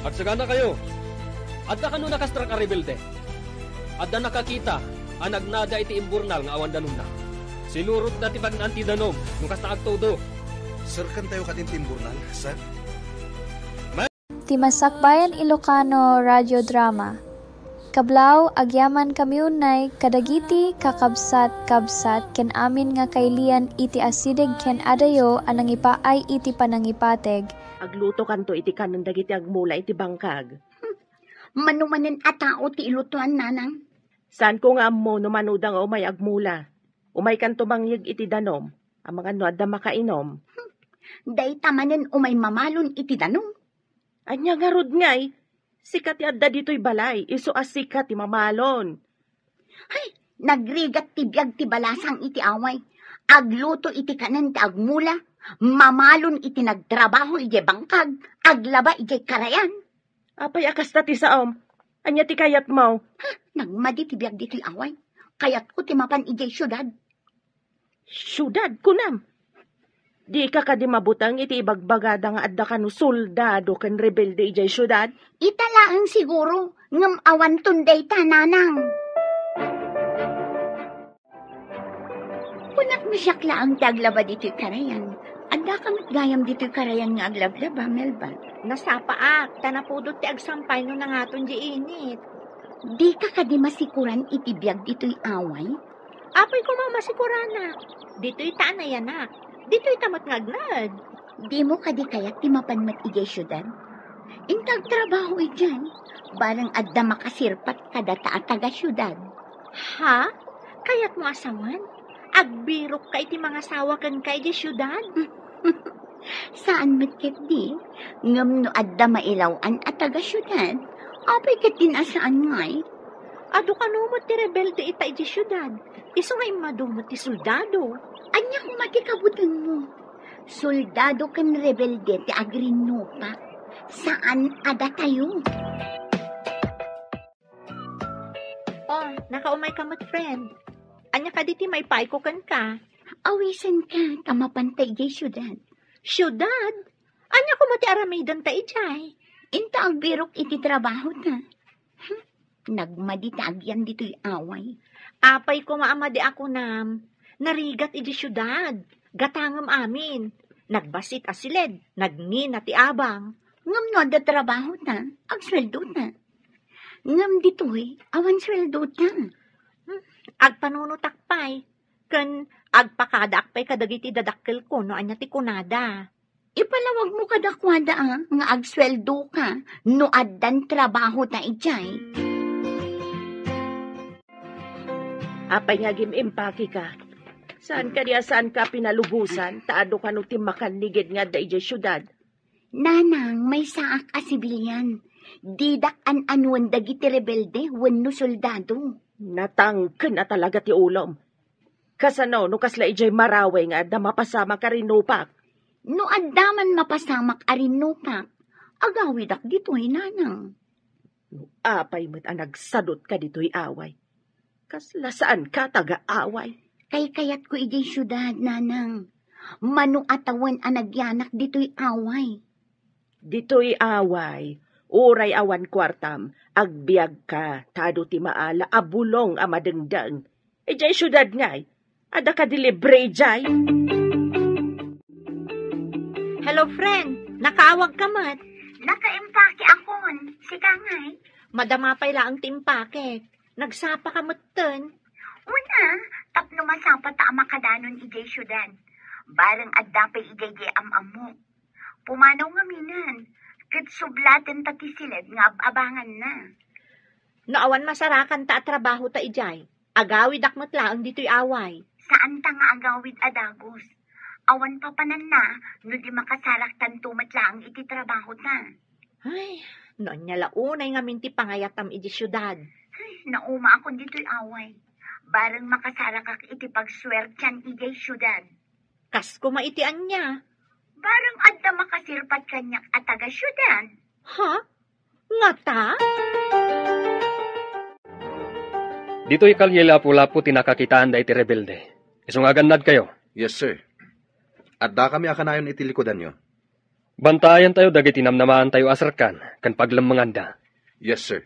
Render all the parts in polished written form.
Agsagana kayo. Adda kanu nakastrak a rebelde. Adda nakakita ang nagnada iti imburnal nga awan danom na. Sinurot na ti pagnanti danom nung kas naagtodo. Sir, kan tayo katin timburnal, sir? Timasakbayan Ilocano Radio Drama. Kablaw, agyaman kami unay, kadagiti kakabsat-kabsat, ken amin nga kailian iti asideg ken adayo, anang ipaay iti panangipateg. Agluto kanto iti kanon dagiti agmula iti bangkag. Manumanin atao ti ilutuan nanang. Saan ko nga mo no manudang o may agmula? Umay kanto mangyag iti danom, ang mga nuada makainom. Day tamanen umay mamalon iti danom. Anya nga rod ngay, sikat yadda dito'y balay, iso as sikat ti mamalon. Hay, nagrigat ti biyag ti balasang iti away. Agluto iti kanan ti agmula, mamalon iti nagtrabaho iti bangkag, aglaba iti karayan. Apay akas na ti saom, anya ti kayat mo. Ha, nagmadi ti biyag dito'y away. Kayat ko ti mapan iti syudad. Syudad kunam. Di ka di mabutang iti ibagbagada nga adda kanu soldado ken rebelde ijay syudad? Italaang siguro, ngam awan tunday tananang. Kunak na siya klaang taglaba dito'y karayan. Anda kamit gayam dito'y karayan nga aglablaba, Melba. Nasapaak, tanapudot ti agsampay no nangaton di init. Di ka di masikuran iti biyag dito'y away? Apoy ko mamasikuranak. Dito'y taanayanak. Dito'y tamat ngagnad. Di mo di kayak ti mapanmat ijay syudad? Intag trabaho ijan. Barang adda makasirpat kadata at taga syudad. Ha? Kaya't mo asawan? Agbirok ka iti mga sawa kan kay di syudad? Saan matkit di? Ngam no adda mailawan at taga syudad. Apay kat din asaan ngay? Ado ka numot ti rebelde ita iti syudad. Iso ngay madumot ti soldado. Anya kung matikabutan mo. Soldado kan rebelde ti Agrinopa. Saan ada tayo? Oh, nakaumay ka mat friend. Anya ka diti may paiko kan ka. Awisan ka, tamapantay jay syudad. Syudad? Anya ko mati aramidan ta ijay. Inta ang birok iti trabaho ta. Nagmaditagyan dito'y away. Apay ko maamadi ako nam. Narigat iti syudad. Gatangam amin. Nagbasit asiled. Nagnin ti abang. Ngam no da trabaho ta. Agsweldo ta. Ngam dito'y awan sweldo ta. Agpanunutakpay. Ken agpakadaakpay kadagiti dadakkel ko no anya ti kunada. Ipalawag mo kadakwada nga agsweldo ka. No addan trabaho ta ijay. Apay nga gimimpaki ka. Saan ka diya saan ka pinalubusan? Taado ka no timakan nigid nga da ijay syudad. Nanang, may saak a sibilyan. Didak an anuan dagiti rebelde wenno soldado. Natangken na talaga ti ulom. Kasano no kasla ijay maraway nga da mapasama ka rinupak. No addaman mapasamak arinupak, agawidak dito'y nanang. No apay mo't ang nagsadot ka dito'y away. Kasla saan ka taga-away? Kay kayat ko ijay syudad, nanang. Mano atawan ang nagyanak dito'y away. Dito'y away. Uray awan kwartam. Agbiag ka. Tado ti maala. Abulong amadengdang. Ijay syudad ngay. Ada ka dilibre jay. Hello friend, nakaawag ka mat. Nakaimpake akon, sika ngay. Madamapay laang timpake. Nagsapa ka matten. Una, tapno masapa ta makadanon ijay syudad. Barang addapay ijay di amamo. Pumanaw nga minan. Kat sublaten tati silid nga abangan na. Naawan masarakan ta at trabaho ta ijay. Agawid akmat laang dito'y away. Saan ta nga agawid adagos? Awan pa panan na, no di makasarak tantumat lang iti trabaho ta. Ay, noon niya launay nga minti pangayatam iti syudad. Ay, nauma akong dito'y away. Barang makasarak kak iti pagswertyan ijay syudad. Kas kumaitian niya. Barang adda makasirpat kanyak at taga syudad. Ha? Nga ta? Dito'y kalye lapu-lapu tinakakitaan da iti rebelde. Isungaganad kayo. Yes, sir. Adda kami akanayon iti likodan nyo. Bantayan tayo dagiti namnamaan tayo asarkan, kan paglamanganda. Yes, sir.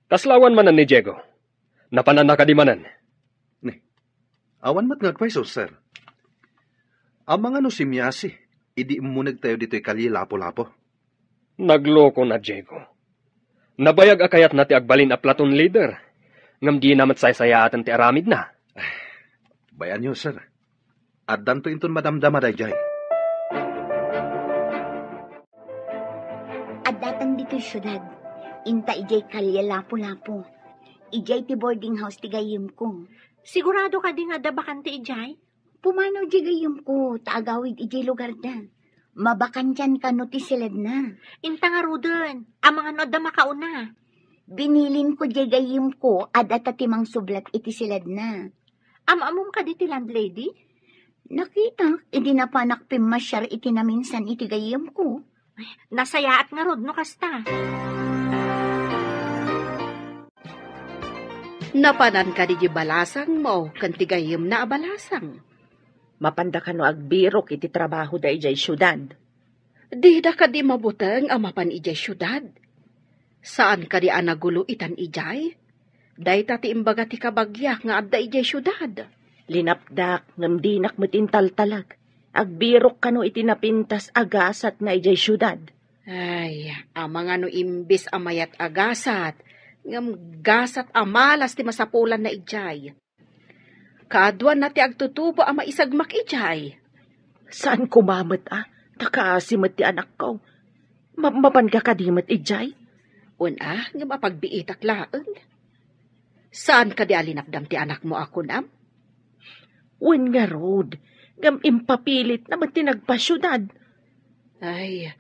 Kaslawan manan ni Diego. Napanan na kadimanan. Awan mat ngagpaiso, sir. Ang mga no si Miyasi, idi munag tayo dito'y kalye lapo-lapo. Nagloko na Diego. Nabayag akayat na ti agbalin a platoon leader. Ngam di namat saysayaatan ti aramid na. Bayan nyo, sir. At danto inton madamdama dayjay. At datang dito syudad, inta ijay kalye lapo-lapo. Ijay ti boarding house ti gayim ko. Sigurado ka di nga dabakan ti ijay? Pumanaw di gayim ko, taagawid ijay lugar na. Mabakan dyan ka no ti silad na. Inta nga ruden, ang mga no da makauna. Binilin ko di gayim ko, at atatimang sublat iti silad na. Amamom ka di ti landlady? Nakita, hindi na panak pimasyar iti na minsan iti gayim ko. Nasayaat nga rod no kasta. Napanan ka di balasang mo, kantigayim na abalasang. Mapanda ka no agbirok iti trabaho da ijay syudad. Di da ka di mabuteng amapan ijay syudad. Saan ka di anagulo itan ijay? Day tati imbaga ti kabagyak nga adda ijay syudad. Linapdak ngam dinak matintaltalag. Agbirok ka no iti napintas agasat nga ijay syudad. Ay, amang ano imbis amayat agasat, ngam gasat amalas ti masapulan na ijay. Kaadwan na ti agtutubo ama isagmak ijay. Saan kumamat Takasimat ti anak ko. Mapan ka kadimat ijay? Una, ngam apagbiitak laeng. Saan ka di alinakdam ti anak mo ako nam? Wen nga rod, ngam impapilit naman tinagpasyudad. Ay,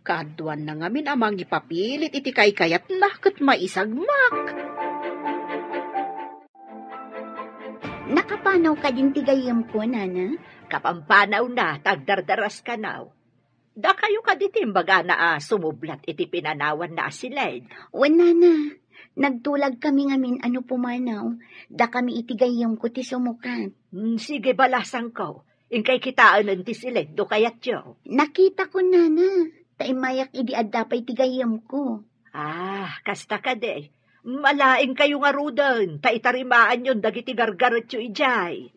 kaadwan na ngamin amang ipapilit iti kaykayat na kat maisagmak. Nakapanaw ka din tigayam ko, nana? Kapampanaw na, tagdardaras ka naw. Da kayo ka di timbaga na sumublat iti pinanawan na asilid. Wen, nana. Nagtulag kami ngamin ano pumanaw. Da kami itigayam ko ti sumukat. Sige balasang ko. Ingkay kitaan ng tisilid do kayat yo. Nakita ko, nana. Taimayak idi addapay tigayam ko. Kasta ka de. Malaing kayo nga rudan. Taitarimaan yon dagiti gargarot yo ijay.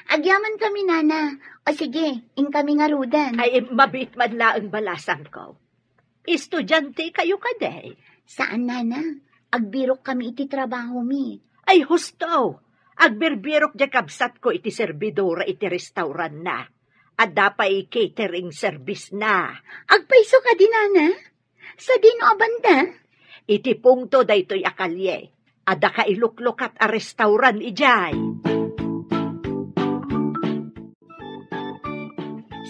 Agyaman kami, nana. O sige, ing kami nga rudan. Ay, mabit man laang balasang ko. Estudyante kayo ka de. Saan, nana? Agbirok kami iti trabaho mi. Ay, husto. Agbirbirok di kabsat ko iti servidora iti restaurant na. At dapay catering service na. Agpaiso ka di, nana? Sa dino abanda? Iti pungto daytoy akalye. Ada ka iluklukat a restaurant ijay.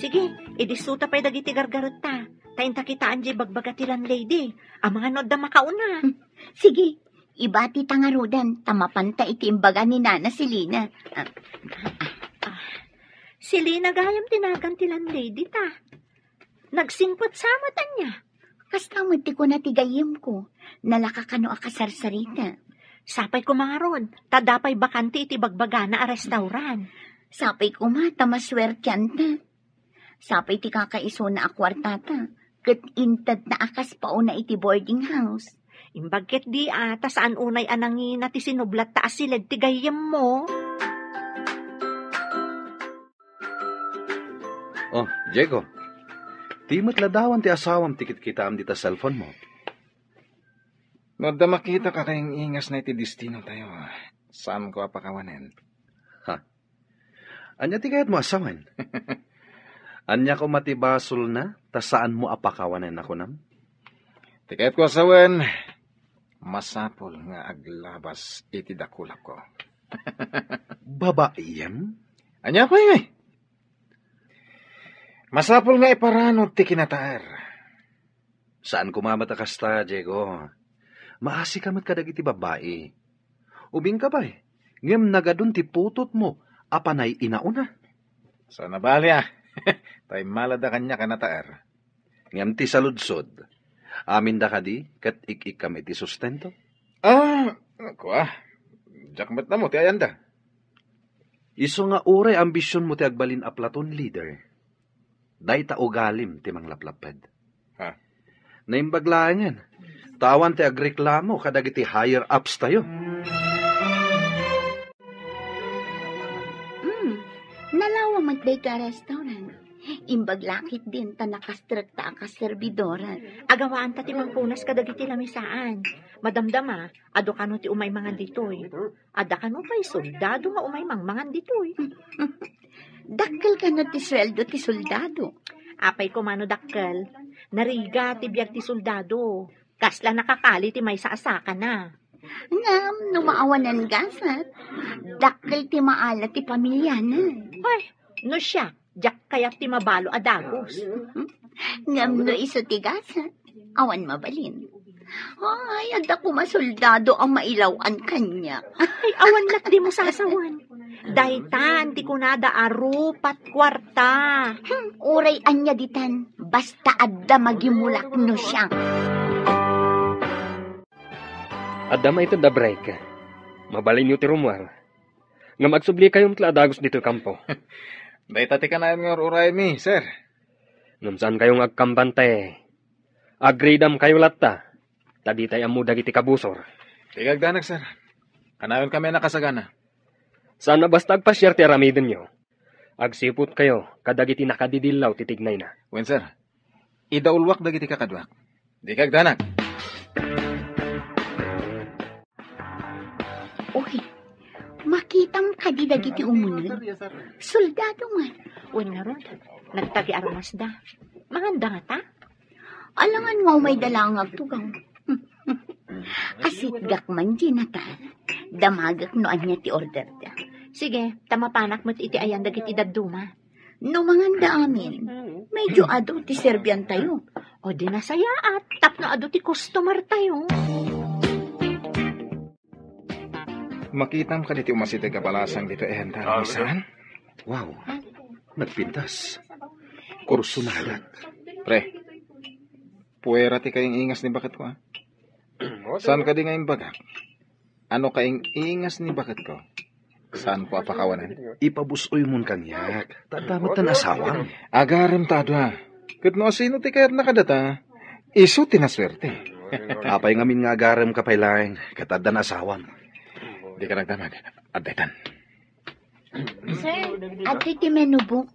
Sige, idisuta pa'y dagiti gargarot ta. Tayin takitaan di bagbagatilan lady. Ang mga nod na makauna. Sige, ibati tangarudan. Tamapanta iti imbaga ni nana si Lina. Si Lina gayam tinagantilan lady ta. Nagsingpot samatan niya. Kastamad ti ko na tigayim ko. Nalakakano akasarsarita. Sapay ko mga ron. Tadapay bakanti iti bagbagana a restaurant. Sapay ko ma, tamaswertyan ta. Sapay ti kakaiso na akwartata. Kat intad na akas pauna iti boarding house. Imbagket di ata saan unay anangin na ti sinublat ta asilid ti gayam mo. Oh, Diego. Di matladawan ti asawam tikit kita am dita cellphone mo. No, da makita ka kayong ingas na iti destino tayo. Saan ko apakawanen? Anya ti kayat mo asawan? Anya ko matibasol na, ta saan mo apakawanen ako nam? Ti kayat ko asawan, masapol nga aglabas iti dakulak ko. Babaiyam? Anya ko ingay? Masapol nga iparano ti kinataar. Saan kumamatakas ta, Diego? Maasi ka mat kadag iti babae. Ubing ka ba eh? Ngem nagadun ti putot mo, apanay inauna. Sana bali Tay malada kanya kanataar. Ngem ti saludsod. Amin da kadi, kat ik-ikam iti sustento? Ako Jakmat na mo, ti ayanda. Iso nga uray ambisyon mo ti agbalin a platoon leader. Day ta ugalim ti manglaplaped. Ha? Naimbaglaan yan. Tawan ti agreklamo kadagiti higher ups tayo. Nalawa magday ka restaurant. Imbaglakit din ta nakastrikta ka servidora. Agawaan ta ti mangpunas kadagiti lamisaan. Madamdama, ado kano ti umay mangan ditoy. Ada kano pa'y soldado nga umay mangan ditoy. Dakkel ka na ti sweldo ti soldado. Apay ko mano dakkel. Nariga ti biyag ti soldado. Kasla nakakali ti may saasaka na. Ngam, numaawanan gasat. Dakkel ti maala ti pamilya na. Ay, no siya, jak kayat ti mabalo adagos. Ngam no iso ti gasat. Awan mabalin. Ay, ada ko masoldado ang mailawan kanya. Ay, awan lak di mo sasawan. Daytan, ti kunada arupat kwarta. Uray anya ditan, basta adda magimulak no siya. Adama ito da break. Mabalin nyo ti rumwar. Nga magsubli kayong tladagos dito kampo. Day tati ka na yung uray mi, sir. Ngam saan kayong agkampante. Agreedam kayo latta. Tadi tayo amu dagiti kabusor. Tigagdanag, sir. Kanayon kami nakasagana. Sana basta agpasyar ti aramidin nyo. Agsipot kayo, kadagiti nakadidilaw titignay na. Wen, sir. Idaulwak dagiti kakadwak. Di kagdanag. Uy, makitam ka di dagiti umunod. Soldado man. Wen nga ron, nagtagi arumas da. Manganda nga ta? Alangan mo may dalangag tugaw. Asitgak man ginata. Damagak no anya ti order da. Sige, tamapanak mo't iti ayan dagiti daduma. No manganda amin, medyo ado ti serbian tayo. O di nasaya at tapno ado ti customer tayo. Makitam ka diti umasitag kapalasang dito ehenta. Saan? Wow, nagpintas. Kursunalat. Pre, puwera ti kayong ingas ni bakit ko, ha? Saan ka di ngayong bagak? Ano kayong ingas ni bakit ko? Saan ko apakawanan? Ipabusoy mon kanyak. Tadamot na asawang. Agaram tado, ha? Kat no sino ti kayat nakadata? Iso tinaswerte. Apay ngamin nga agaram kapaylaeng. Katadda na asawang. Di ka nagdamag. Addetan. Sir, ati ti menubok.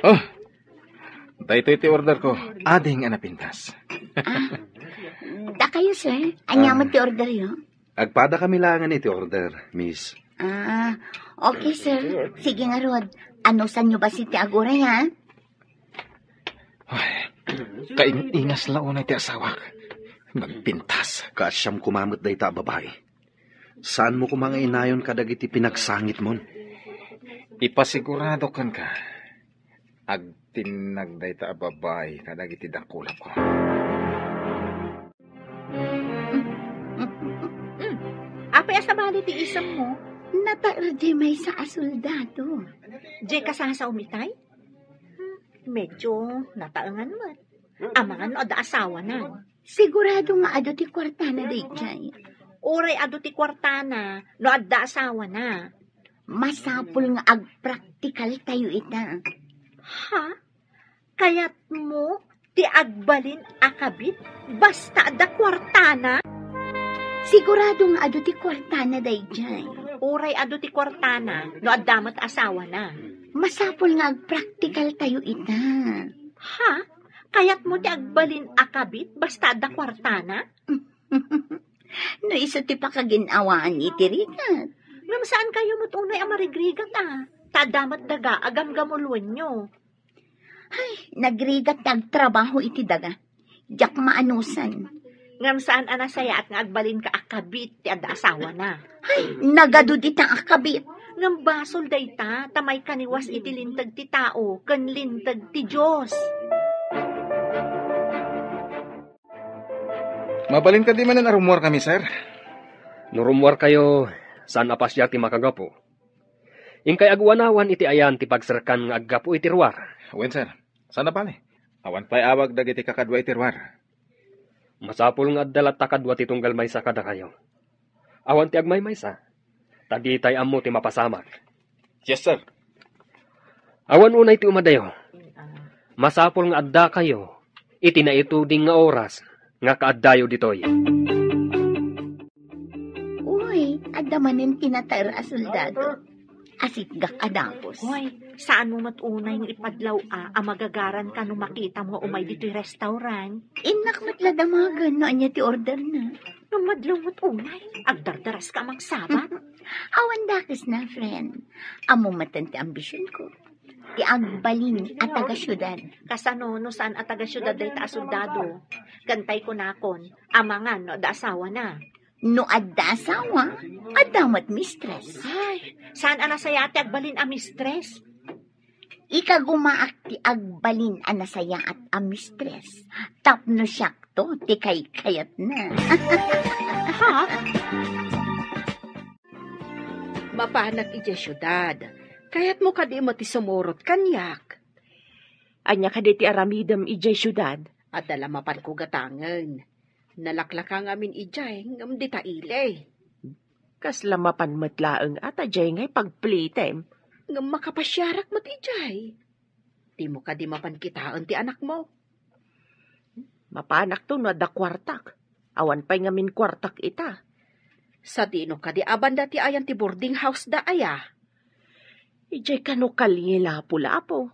Oh, dahito iti order ko. Ading anapintas. Da kayo, sir. Anyaman ti order yo. Agpada kami langan iti order, miss. Okay, sir. Sige nga, Rod. Ano sa nyo ba si ti aguray, ha? Ay, kaingas laon iti asawak. Nagpintas. Kasyam kumamot day ta babae. Saan mo kumanga inayon kadagiti pinagsangit mon? Ipasigurado kan ka. Agtinagday ta babae kadagiti dakulap ko. Apay asabali ti isang mo? Napaerdi may sa asoldado. Di ka sa umitay? Medyo nataangan mo. Amangan no ada asawa na. Sigurado nga ado ti kwartana day jay. Oray ado ti kwartana, no adda asawa na. Masapul nga agpraktikal tayo ita. Ha? Kayat mo ti agbalin akabit basta adda kwartana? Sigurado nga ado ti kwartana day jay. Oray ado ti kwartana, no addamat asawa na. Masapul nga agpraktikal tayo ita. Ha? Kayat mo ti agbalin akabit basta adda kwartana? No iso ti pakaginawaan iti rigat. Ngam saan kayo mo't unay amarigrigat Tadamat daga agam gamulwan nyo. Ay, nagrigat nagtrabaho iti daga. Diyak maanusan. Ngam saan anasaya at nga agbalin ka akabit ti adda asawa na. Ay, nagadud itang akabit. Ngam basol dayta, tamay kaniwas iti lintag ti tao, kan lintag ti Diyos. Mabalin ka di man na rumor kami, sir. Nurumwar kayo, saan apasyar ti makagapo. Ingkay agwanawan iti ayan ti pagserkan nga aggapo iti ruwar. Wen, sir. Sana pali. Awan pa'y awag dagiti kakadwa iti ruwar. Masapul nga dalat takadwa ti tunggal maysa kada kayo. Awan ti agmay maysa. Tadi tay ammo ti mapasamak. Yes, sir. Awan unay ti umadayo. Masapol nga adda kayo, iti na ituding nga oras, nga kaaddayo ditoy. Uy, adamanin tinatayra a soldado. Asit gak adapos. Hoy, saan mo matunay ng ipadlaw magagaran ka nung makita mo umay dito'y restaurant? Inak matladamagan no anya ti order na. Nung madlaw matunay, agdardaras ka mang sabat. Awan dakis na, friend. Amo matan ti ambisyon ko. Ti agbalin at taga-syudad. Kasano no saan at taga-syudad day ta soldado? Gantay ko nakon, amangan no da asawa na. No adda asawa, adamat mistress. Ay, saan anasaya ti agbalin a mistress? Ika gumaak ti agbalin anasaya at a mistress. Tapno siyak to, ti kayat na. Ha? Mapanak iti syudad. Kaya't mo kadi mo ti sumurot kanyak. Anya ka ti aramidam ijay syudad. At dalamapan ko gatangan. Nalaklakang amin ijay ngam di taile. Kas lamapan matlaeng at ajay ngay pagplitem. Ngam makapasyarak mo ijay. Di mo kadi mapankitaan ti anak mo. Mapanak to no da kwartak. Awan pa'y ngamin kwartak ita. Sa dino kadi abanda ti ayan ti boarding house da aya. Ijay kano kalila lapo.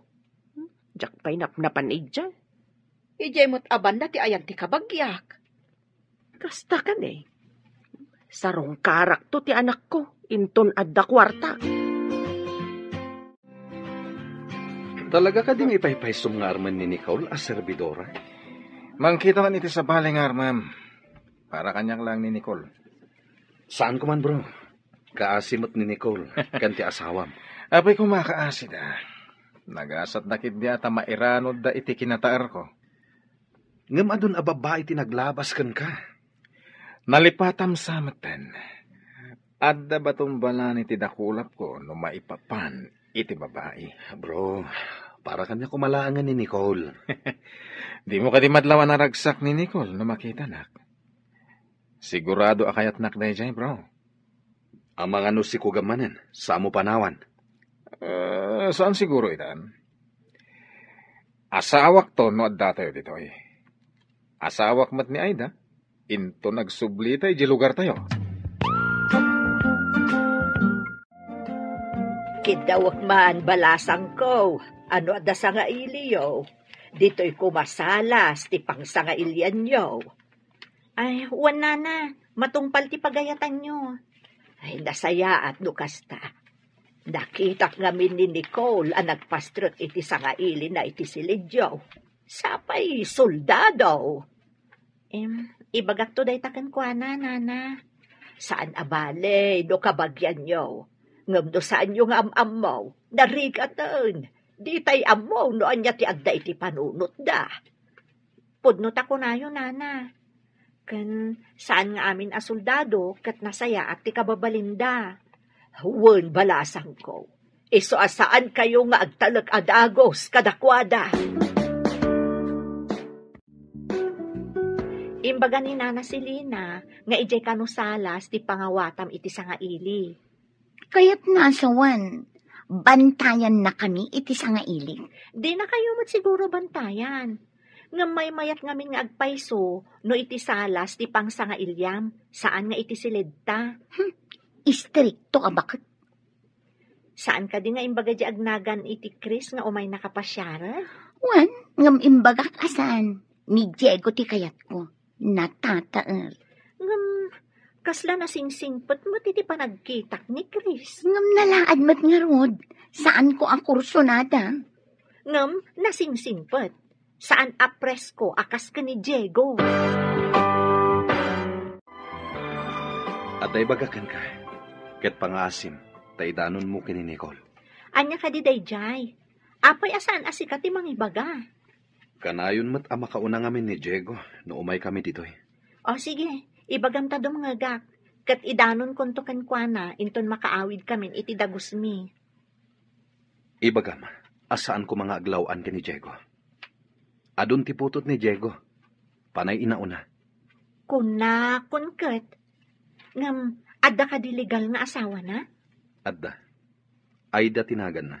Jak pa'y napnapan ijay. Ijay mo't abanda ti ayan ti kabagyak. Kasta kan eh. Sarong karak to ti anak ko. Inton adda kwartak. Talaga ka ding ipaypaysum nga arman ni Nicole as servidora? Mangkita man iti sa baling armam. Para kanyang lang ni Nicole. Saan ko man, bro? Kaasimot ni Nicole, kanti asawam. Apay kumakaasid Nagasat nakit di ata mairanod da iti kinataar ko. Ngam adun ababa iti naglabas kan ka. Nalipatam samatan. Adda batong balan iti dakulap ko no maipapan iti babae. Bro, para kanya kumalaangan ni Nicole. Di mo kadi madlawan na ragsak ni Nicole no makita nak. Sigurado akayat nak na ijay, bro. Ang mga no si kugamanan, sa mo panawan. Saan siguro itan? Asawak to no adda tayo dito eh. Asawak mat ni Aida. Into nagsubli tayo di lugar tayo. Kidawak man balasang ko. Ano ada sa nga iliyo? Dito'y kumasalas ti pang sa nga ilian nyo. Ay, wala na. Matungpal ti pagayatan nyo. Ay, nasaya at nukasta. Nakitak ngamin ni Nicole ang nagpastrot iti sa nga ili na iti silidyo. Sapay, soldado. Ibagak to day takan kwa na, nana. Saan abale, no kabagyan nyo? Ngam do saan yung am-am mo? Narigatan. Di tay am mo, no anya ti agda iti panunot da. Pudnot ako na yun, nana. Kan saan nga amin a soldado, kat nasaya at ti kababalinda. Huwag balasang ko. Iso asaan kayo nga agtalag adagos kadakwada. Imbaga ni Nana Silina, nga ijay kanusalas ti pangawatam iti sa nga ili. Kaya't nasawan, bantayan na kami iti sa nga ili. Di na kayo siguro bantayan. Nga may mayat ngamin nga agpayso, no iti salas ti pang sa nga ilyam, saan nga iti silidta. Istrikto ka bakit? Saan ka di nga imbaga di agnagan iti Chris nga umay nakapasyara? Wan, ngam imbagak asan. Ni Diego ti kayat ko. Natataer. Ngam, kasla na singsingpot mo titi panagkitak ni Chris. Ngam nalaad mat nga rod. Saan ko ang kursonada? Ngam, nasingsingpot. Saan apres ko akas ka ni Diego? At ay bagakan ka. Ket pangasim, taydanon mo kini Nicole. Anya ka di dayjay. Apay asan asikati mangibaga. Kanayon mat ang makauna ngamin ni Diego, no umay kami ditoy. O sige, ibagam ta dum nga gak. Kat idanon konto kan kuana, inton makaawid kamin iti dagusmi. Ibagam, asaan ko mga aglawan kini Diego? Adun ti putot ni Diego. Panay inauna. Kuna, kunket. Ngam, adda ka di legal nga asawa na? Adda. Aida tinagan na.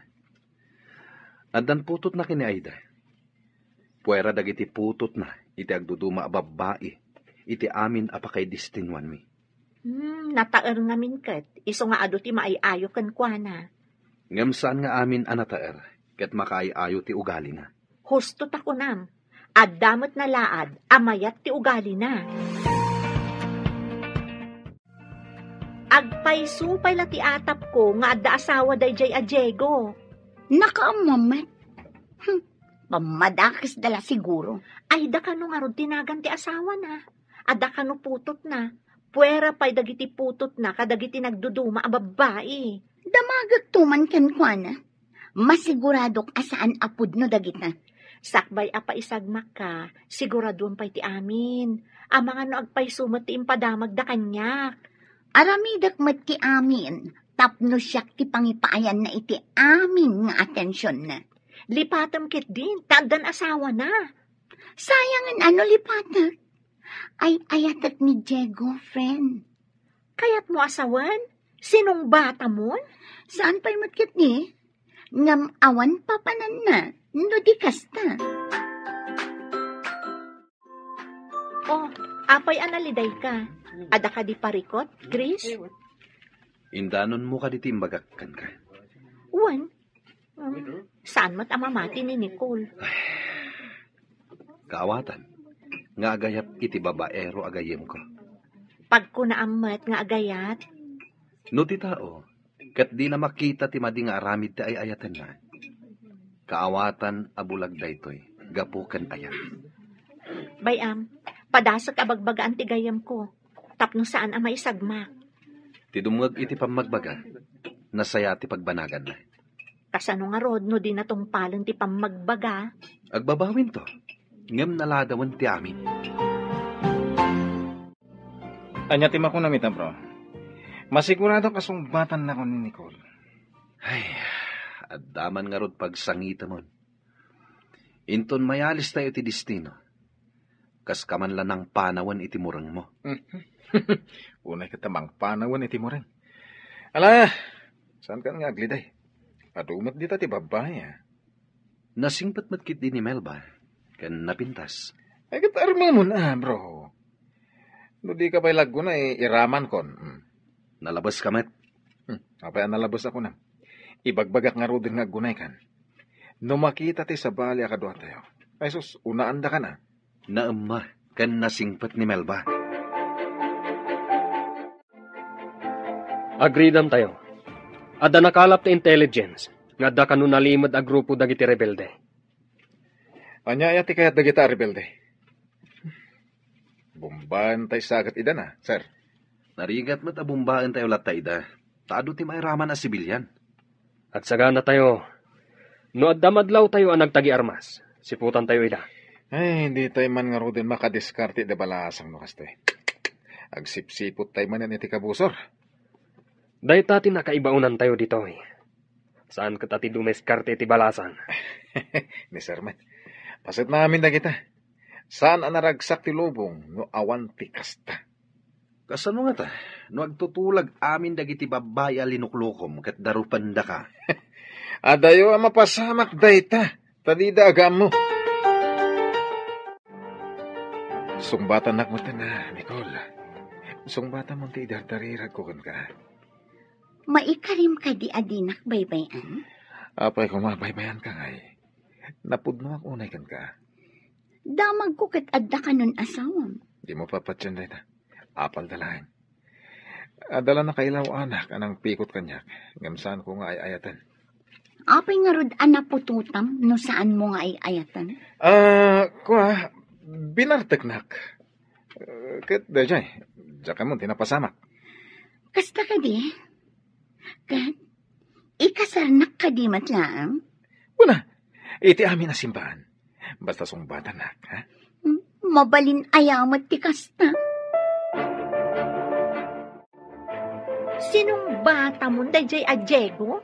Addan putot na kini Aida. Puwera dagiti putot na, iti agduduma babae, iti amin apakay distinwan mi. Nataer ngamin ket, iso nga ado ti maayayo kan kuana. Ngem saan nga amin anataer, ket makaayayo ti ugali na. Husto takunam, addamet na laad, amayat ti ugali na. Agpaysupay la ti atap ko nga adda asawa dayjay a Diego. Nakaamamat. Pamadakis dala siguro. Ay da kano nga rod tinagan ti asawa na. Adda kano putot na. Puwera pa'y dagiti putot na kadagiti nagduduma a babae. Damagag tuman ken kuana. Masiguradok asaan apud no dagit na. Sakbay apa isagmak ka, siguradon pa'y ti amin. Amang ano agpaysumat ti impadamag da kanyak. Aramidak met ti amin, tapno siyak ti pangipaayan na iti amin nga atensyon na. Lipatam kit din, tagdan asawa na. Sayangan ano lipatak? Ay ayatat ni Diego, friend. Kayat mo asawan? Sinong bata mo? Saan pa'y matkit ni? Ngam awan papanan na, no di kasta. Oh, apay analiday ka. Ada ka di parikot, Chris? Indanon mo ka diti imbagakkan ka. Uwan. Saan mo't amamati ni Nicole? Kaawatan, nga agayat iti babaero agayem ko. Pag ko naamat nga agayat? No ti tao, kat di na makita ti madi nga aramid ti ay ayatan na. Kaawatan abulag daytoy, gapukan ayat. Bayam, padasak abagbagaan ti gayam ko. Tapno saan ang maisagmak. Ti dumag iti pamagbaga, nasaya ti pagbanagan na. Kasano nga rod, no di natong palang ti pamagbaga. Agbabawin to, ngem naladawan ti amin. Anya ti makunamita, bro. Masigurado kasumbatan na ko ni Nicole. Ay, addaman nga rod pagsangita mon. Inton mayalis tayo ti destino. Kas kaman lang ng panawan iti murang mo. Unay katamang panawan iti mo rin. Ala, saan ka nga agliday? Adumat dita ti babae, ha? Nasingpat matkit din ni Melba, kan napintas. Ay, katarmi mo na, bro. No di ka pa'y lago na, iraman kon. Nalabas ka met? Apay nalabas ako na. Ibagbagak nga rodin nga gunay kan. No makita ti sa bali akadwa tayo. Ay sus, unaanda ka na. Naamma, kan nasingpat ni Melba. Agreedam tayo. Adda nakalap ta intelligence, nga adda kanu nalimod a grupo dagiti rebelde. Anya ti kayat dagita rebelde. Bumban tay sagat ida na, sir. Narigat met abumbaan tayo latayda. Taado ti mairaman a sibilyan. At sagana tayo, no adda madlaw tayo ang nagtagi armas, siputan tayo ida. Ay, hindi tayo man nga rodin makadiskarte de balasang no kaste. Agsipsipot tayo man iti kabusor. Dahil tati nakaibaunan tayo dito eh. Saan ka tati dumeskarte ti balasan? Ni Sir Matt, pasit namin na kita. Saan ang naragsak ti lubong no awan ti kasta? Kasano nga ta? No agtutulag amin dagiti babaya linuklukom kat darupan da ka. Adayo ang mapasamak dayta. Tadida agam mo. Sungbatan nakmutan na, Nicole. Sungbatan mo ti idardarirag ko ka. Maikarim ka di adinak baybayan? Apay kung mabaybayan ka ngay. Napudno ako unay kan ka. Damag ko kat adda ka nun asawam. Di mo papatyan dayta. Apal dalahin. Adala na kailaw anak anang pikot kanyak. Ngamsaan ko nga ay ayatan. Apay nga rod anapututam no saan mo nga ay ayatan? Kuha, binarteknak. Kat dajay, dyan mo tinapasamak. Kasta ka di? Kat, ikasarnak ka di matlaang? Una, iti amin na simbahan. Basta sungbatan nak, ha? Mabalin ayamat ti kasta. Sinong bata mo, dayjay a Diego?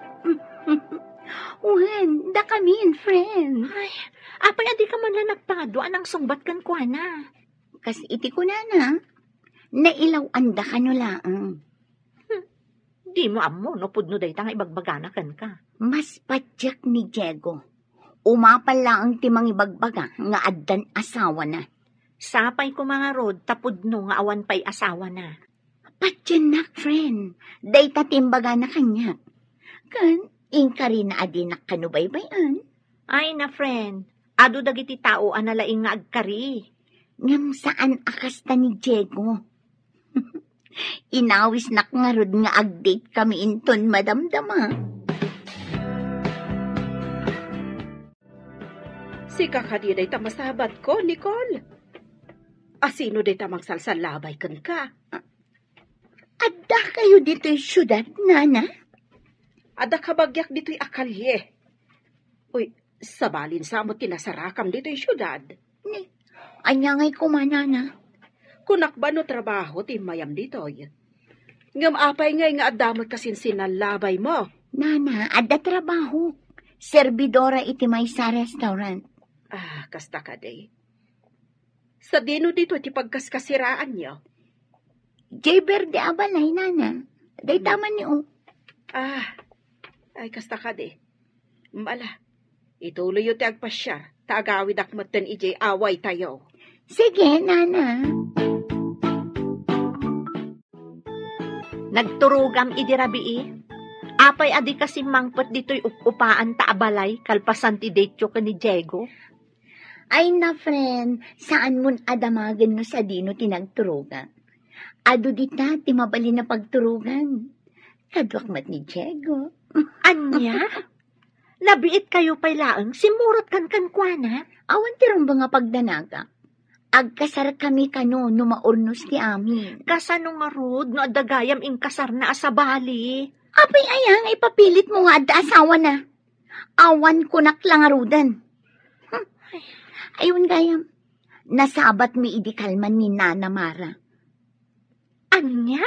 Wen, da kami friend. Ay, apay adi ka man lang nagpado, anang sungbat kan kwa na. Kas iti ko na, nailaw anda ka no laang. Di mo amo, no pudno day tang ibagbaganakan ka. Mas padyak ni Diego. Umapal lang ang timang ibagbaga nga addan asawa na. Sapay ko mga rod, tapudno nga awan pa'y asawa na. Patyan na, friend. Day tatimbaga na kanya. Kan, ingka rin na adinak kanubaybayan. Ay na friend, ado dagiti tao analaing nga agkari. Ngam saan akas ta ni Diego? Inawis nak nga rod nga agdate kami inton madamdama. Si kakadi day tamasabat ko, Nicole. Asino day tamang salsalabay kan ka? Adda kayo dito'y syudad, nana? Ada kabagyak dito'y akalye. Uy, sabalin sa mo tinasarakam dito'y syudad. Ni, anyangay ko manana. Kunak ba no trabaho ti mayam dito'y? Ngam apay ngay nga adamot kasinsinan labay mo. Nana, adda trabaho. Servidora iti may sa restaurant. Ah, kasta ka day. Sa dino dito ti pagkaskasiraan niyo. Jay Verde abalay, nana. Day taman niyo. Ay kasta ka day. Mala, ituloy yu ti agpasyar. Tagawid akmatan ijay away tayo. Sige, nana. Nagturugam idirabii. Apay adi kasi mangpot dito'y upaan taabalay kalpasan ti detyo ka ni Diego. Ay na, friend, saan mun adamagan no sa dino tinagturugan? Ado dita, timabali na pagturugan. Kadwak mat ni Diego. Anya? Nabiit kayo pa'y laang, simurot kan kuana. Awan tirong ba nga pagdanaga? Agkasar kami kano, numaurnos ti amin. Kasano nga rod, no adagayam inkasar na asabali. Apay ayang, ipapilit mo nga adda asawa na. Awan kunak lang arudan. Ayun gayam, nasabat mi idikalman ni Nana Mara. Anya?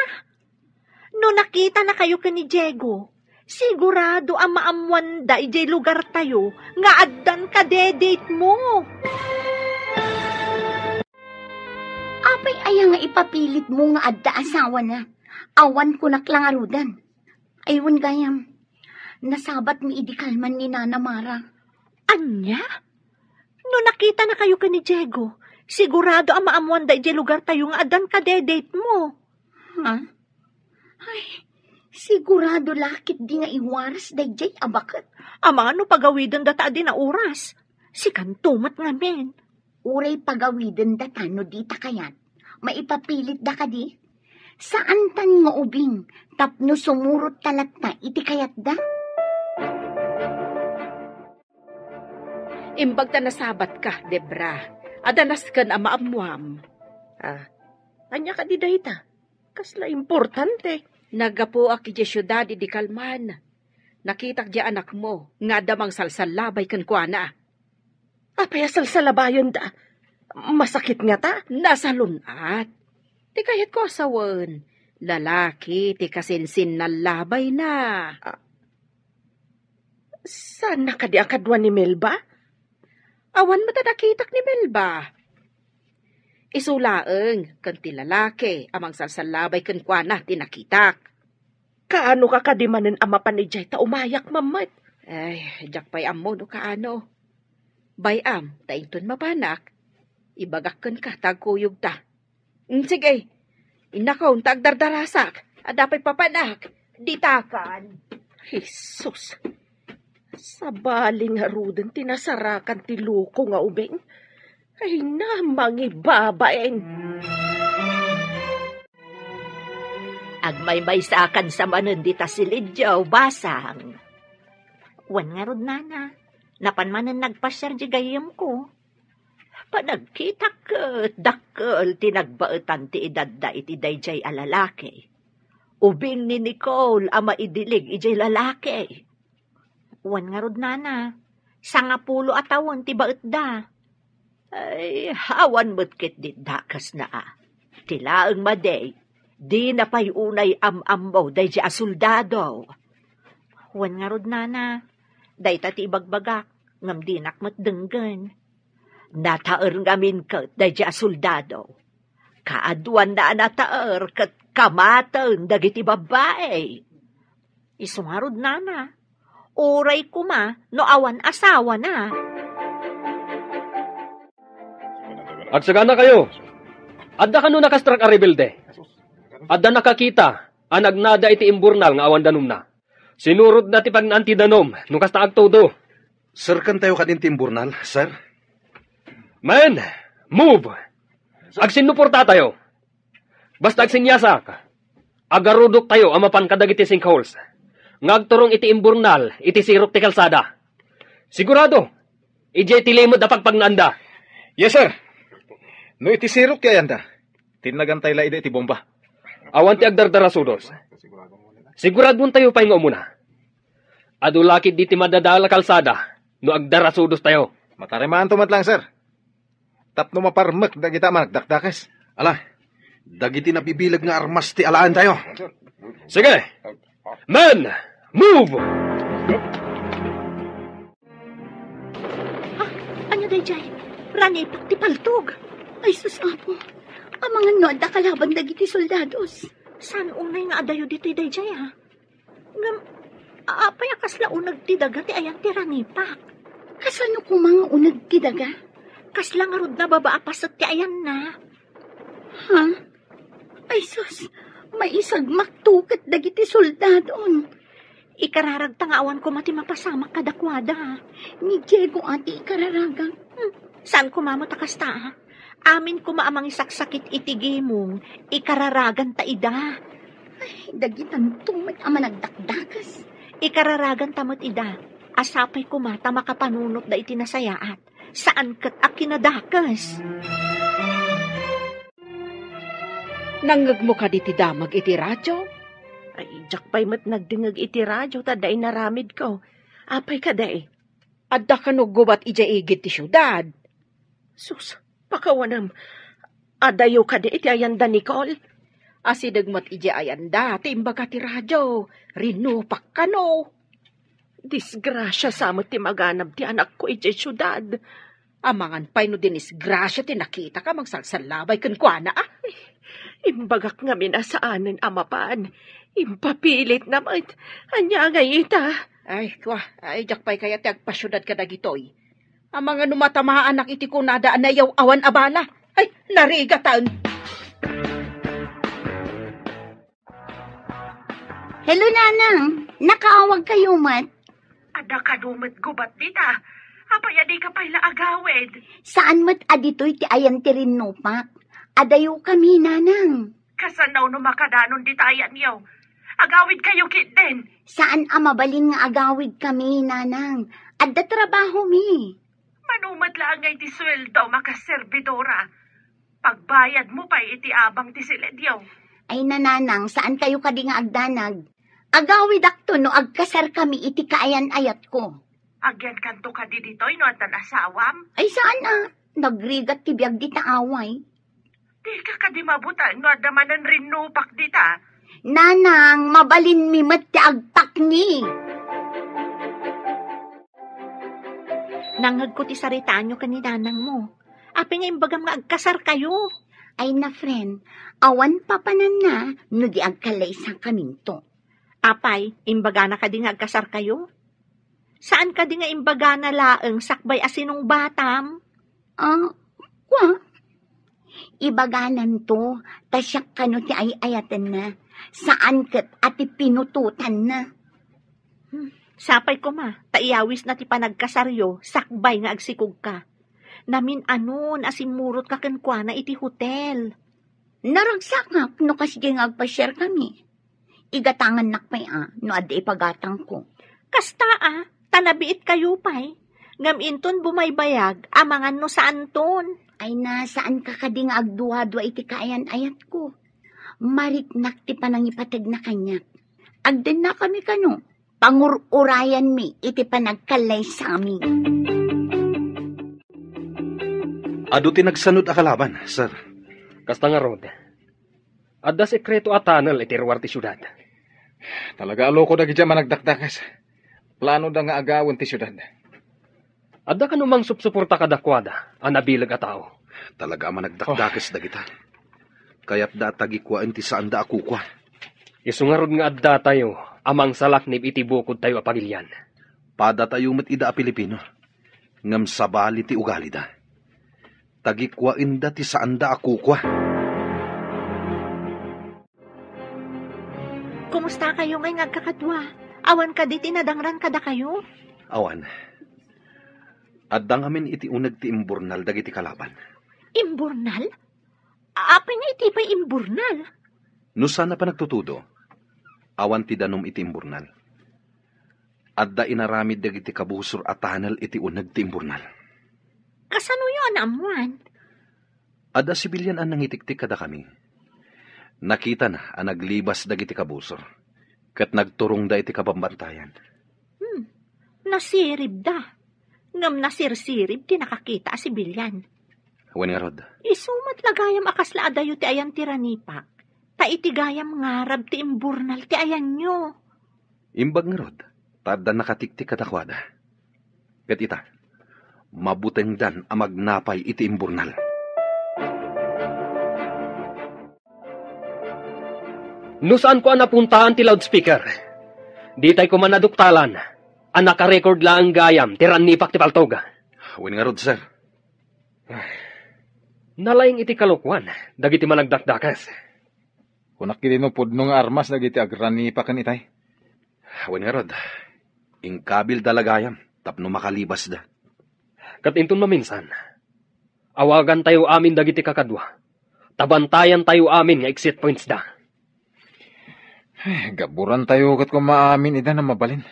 No nakita na kayo ka ni Diego, sigurado ang maamwan da ijay lugar tayo, nga addan ka de-date mo. Apay ayang nga ipapilit mo nga adda asawa na. Awan kunak lang arudan. Ayun gayam, nasabat mi idikalman ni Nana Mara. Anya? No nakita na kayo ka ni Diego, sigurado ang maamuan da ijay lugar tayo nga adan ka de-date mo. Ha? Ay, sigurado lakit di nga iwaras da ijay abakat. Ama ano pagawidan data di na oras? Si kantumat nga men. Uray pagawidan data no dita kayat. Maipapilit da ka di? Saan tan nga ubing? Tapno sumurot talat na iti kayat da? Imbag ta nasabat ka, Debra. Adanas kan ang maamuam. Anya ka di dayta? Kasla importante. Nagapo aki di syudad di kalman. Nakitak di anak mo, nga damang salsalabay kan kuana. Apay salsalabayon da. Masakit nga ta. Nasa lunat. Ti kayat ko asawan. Lalaki, ti kasinsin na labay na. Saan na ka di akadwa ni Melba? Awan matadakitak ni Melba. Isulaeng, kan ti lalaki, amang salsalabay kan kuana, tinakitak. Kaano ka kadimanin ama panijay ta umayak mamat? Ay, jak pa'y amo no kaano. Bayam, tainton mapanak. Ibagak kan ka, tagkuyog ta. Sige, inakaw, tagdardarasak. Adapay papanak, ditakan. Jesus! Sa baling harudan tinasarakan ti luko nga ubeng. Ay na, mangibabaeng. Agmaymay sa akan sa manon di tasilidyaw, basang. Wan nga rod nana, napanmanan nagpasyar di gayam ko. Panagkita ka, dakkel, tinagbaetan ti idadda iti dayjay alalaki. Ubing ni Nicole, ama idilig ijay lalaki. Wan nga rod nana, 10 atawon ti baet da. Ay, hawan mo't kit dakas na Tilaang maday, di na pa'y unay am-ambaw day di asoldado. Wan nga rod nana, day tati ibagbagak, ngam dinak mo't denggan. Nataer ngamin kat day di asoldado. Kaaduan na nataer kat kamatan dagiti babae. Isungarod na. Oray kuma, no awan asawa na. Agsagana kayo. Adda kanu nakastrak a rebelde. Adda nakakita ang nagnada iti imburnal nga awan danom na. Sinurod na ti pagnanti danom nung kasta agtodo. Sir, kan tayo kadin timburnal, sir? Man, move! Agsinuporta tayo. Basta agsinyasak. Agarudok tayo amapan kadagiti sinkholes. Ngagturong iti imburnal, iti sirok ti kalsada. Sigurado, iti tilimod na pagpagnanda. Yes, sir. No iti sirok kaya yanda. Tinagantay la iti bomba. Awan ti agdardarasudos. Sigurado tayo pa nga muna. Adulakid di ti madadala kalsada, no agdarasudos tayo. Matarimaan tumat lang, sir. Tapno maparmak dagita managdakdakes. Ala, dagiti nabibilag nga armas ti alaan tayo. Sige! Men! Move! Ano day, Jay? Ranipak ti paltog. Ay, susapo. Ang mga noda kalaban dagiti soldados. Saan unay nga adayo dito'y day, Jay, ha? Ngam, apay akas launag ti daga ti ayan ti ranipak. Kasano ko mga unag ti daga? Kas lang arod na babaapasat ti ayan na. Ha? Ay, sus. May isag maktukat dagiti soldadon. Ikararag tangawan ko mati mapasamak kadakwada. Ni Diego ati ikararagang. Saan kumamot akasta, ha? Amin ko maamang isaksakit itigimong, ikararagan ta ida. Ay, dagitan tumat ama nagdakdakas. Ikararagan tamot ida, asapay ko mata makapanunot da itinasayaat. Saan kat akinadakas? Nangag mo ka diti damag iti radyo? Ay, jakpay mat nagdingag iti radyo, taday naramid ko. Apay ka day. Adda ka no gubat ija igit ti syudad. Sus, pakawanam. Adayo ka di iti ayanda, Nicole. Asidagmat ija ayanda, timbaga ti radyo. Rinupak ka no. Disgrasya samot ti maganab ti anak ko iti syudad. Amangan pay no dinisgrasya ti nakita ka magsalsalabay kenkwana ah. Imbagak nga minasaanan amapan. Impapilit naman. Anya nga ita. Ay, kwa. Ay, jakpay kaya ti agpasyudad ka dagitoy. Ang mga numatama anak iti kunada anayaw awan abala. Ay, narigatan. Hello, Nanang. Nakaawag kayo, mat. Ada ka dumat gubat dita. Apay adi ka pala agawid. Saan mat aditoy ti ayan ti rinupak? Adayo kami, Nanang. Kasanaw no makadanon di tayan yaw. Agawid kayo kit din. Saan amabalin nga agawid kami, Nanang? Adda trabaho mi. Manumat lang ngay ti sweldo makaservidora. Pagbayad mo pa iti abang ti silid yaw. Ay, Nanang, saan kayo kadi nga agdanag? Agawid akto no agkasar kami iti kaayan ayat ko. Agyan kanto ka di ditoy no at asawam. Ay, saan nagrigat ti biyag di taaway. Di ka di mabutan no adamanan rin nupak dita. Nanang, mabalin mi mat ti agpak ni. Nangag ko ti saritaan nyo kani nanang mo. Api nga imbagam nga agkasar kayo. Ay na, friend, awan papanan na no di agkalay sa kaminto. Apay, imbaga na ka di nga agkasar kayo? Saan ka di nga imbaga na laeng sakbay asinong batam? Kwa? Ibaganan to, tasyak ka no ti ayatan na. Saan kat ati pinututan na? Sapay ko ma, taiyawis na ti panagkasaryo, sakbay nga agsikog ka. Namin anon, asimurot ka kenkwa na iti hotel. Naragsakak no kasi nga agpa-share kami. Igatangan nakpay no adi ipagatang ko. Kasta tanabiit kayo pa'y. Ngaminton bumaybayag, amangan no saan ton. Ay na, saan ka kadi nga agduwa-duwa iti kaayan ayat ko. Mariknak ti panangipatag na kanyak. Agdan na kami kano. Pangururayan mi iti panagkalay sa amin. Ado tinagsanod akalaban, sir. Kasta nga rod. Adda sekreto atanal iti ruwar ti syudad. Talaga aloko dagi dyan managdakdakas. Plano da nga agawin ti syudad. Adda ka numang supsuporta kadakwada, ang nabilag a tao. Talaga managdakdakas dagita. Kaya't da tagikwa ti saan da akukwa. Isungarod nga adda tayo, Amang salaknib iti bukod tayo apagilyan. Pada tayo met ida a Pilipino. Ngam sabali ti ugali da. Tagikwa inda ti saanda akukwa. Kumusta kayo ngay ngagkakadwa? Awan ka di tinadangran kada kayo? Awan. Addang amin iti unag ti imburnal dagiti kalaban. Imburnal? Apay nga iti pa'y imburnal? No sana pa nagtutudo. Awan ti danom iti imburnal. Adda inaramid dagiti kabusor at tanal iti unag ti imburnal. Kasano yun, amuan? Adda sibilyan ang nangitiktik kada kami. Nakita na ang naglibas dagiti kabusor. Kat nagturong da iti kabambantayan. Nasirib da. Ngam nasirsirib ti nakakita sibilyan. Wen nga rod. Isumat lagayam akasla adayo ti ayan tiranipak. Ta iti gayam ngarab ti imburnal ti ayan nyo. Imbag nga rod. Tada nakatiktik katakwada. Kat ita, mabuteng dan amagnapay iti imburnal. No saan ko napuntaan ti loudspeaker? Di tayo ko manaduktalan. Ang naka-record lang gayam, tiranipak ti paltoga. Wen nga rod, sir. Nalayang iti kalukwan, dagiti managdakdakas. Kunak kitinupod nung armas dagiti agranipak kan itay. Wen nga rod. Ingkabil dalagayam, tapno makalibas da. Katinton maminsan, awagan tayo amin dagiti kakadwa. Tabantayan tayo amin nga exit points da. Gaburan tayo kat kung maamin ida na mabalin.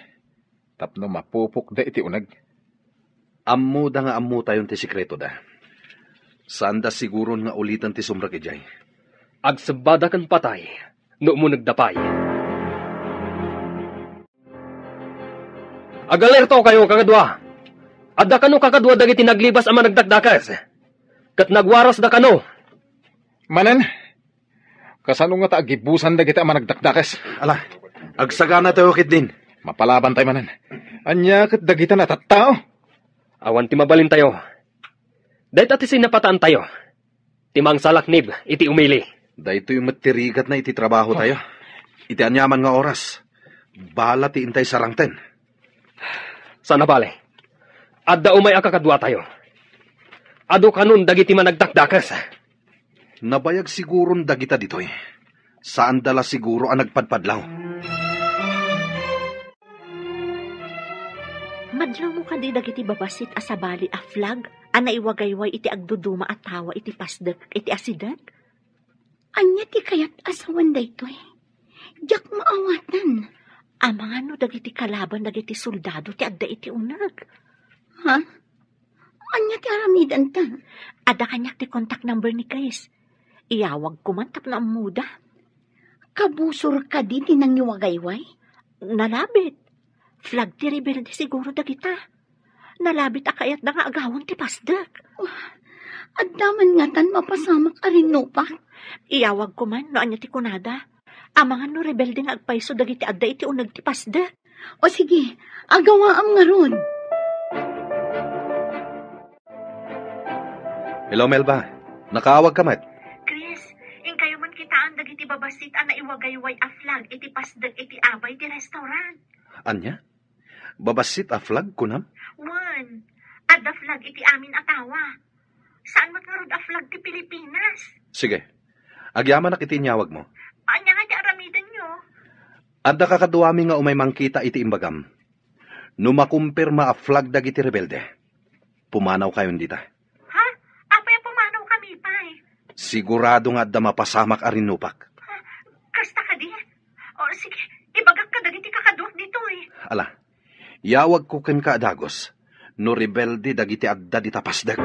Tapno mapupok da iti unag. Ammo da nga ammo tayon ti sikreto da. Saan da siguro nga ulitan ti sumra kejay? Agsabada kan patay, no mo nagdapay. Agalerto kayo kakadwa. Adda kano kakadwa dagiti naglibas ama nagdakdakas. Kat nagwaras da kano. Manan, kasano nga ta agibusan dagiti ama nagdakdakas? Ala, agsagana tayo kit din. Mapalaban tayo manan. Anya kat dagita na tattao. Awan ti mabalin tayo. Dahit ati sinapataan tayo. Timang salaknib, iti umili. Dahito yung matirigat na iti trabaho tayo. Iti anyaman nga oras. Bala ti intay sarangten. Sana bale. Adda umay akakadwa tayo. Ado kanun dagiti managdakdakas. Nabayag siguron dagita ditoy. Saan dala siguro ang nagpadpadlaw? Madlaw mo kandi dagiti babasit asabali a flag, ana iwagayway iti agduduma at tawa iti pasdag, iti asidag? Anya ti kayat asawan da ito eh. Diyak maawatan. Amang ano dagiti kalaban dagiti soldado ti adda iti unag. Ha? Anya ti aramidan ta? Ada kanyak ti contact number ni Chris. Iyawag ko man tapno ang muda. Kabusor ka di tinang iwagayway? Nalabit. Flag ti rebelde siguro dagita. Nalabit akayat na nga agawon ti pasdag. At daman nga tan mapasamak arin no pa. Iyawag ko man no anya ti kunada. Amangan no rebelde nga agpaiso dagiti adda iti unag ti pasdag. O sige, agawaam nga ron. Hello, Melba. Nakaawag ka mat? Chris, in kayo man kitaan dagiti babasit na iwagayway a flag iti pasdag iti abay ti restaurant. Anya? Babasit a flag kunam? One, adda flag iti amin atawa. Saan matngarod a flag ti Pilipinas? Sige. Agyaman na kitinyawag mo. Anya nga ti aramidan nyo? Adda kakaduami nga umay mangkita iti imbagam. Numakumpirma a flag dagiti rebelde. Pumanaw kayon dita. Ha? Apay pumanaw kami pa eh. Sigurado nga adda mapasamak arinupak. Kasta ka di? O sige, ibagak ka dagiti kakaduak dito eh. Ala, yawag ko ken ka adagos. No rebelde dagiti adda dita pasdag.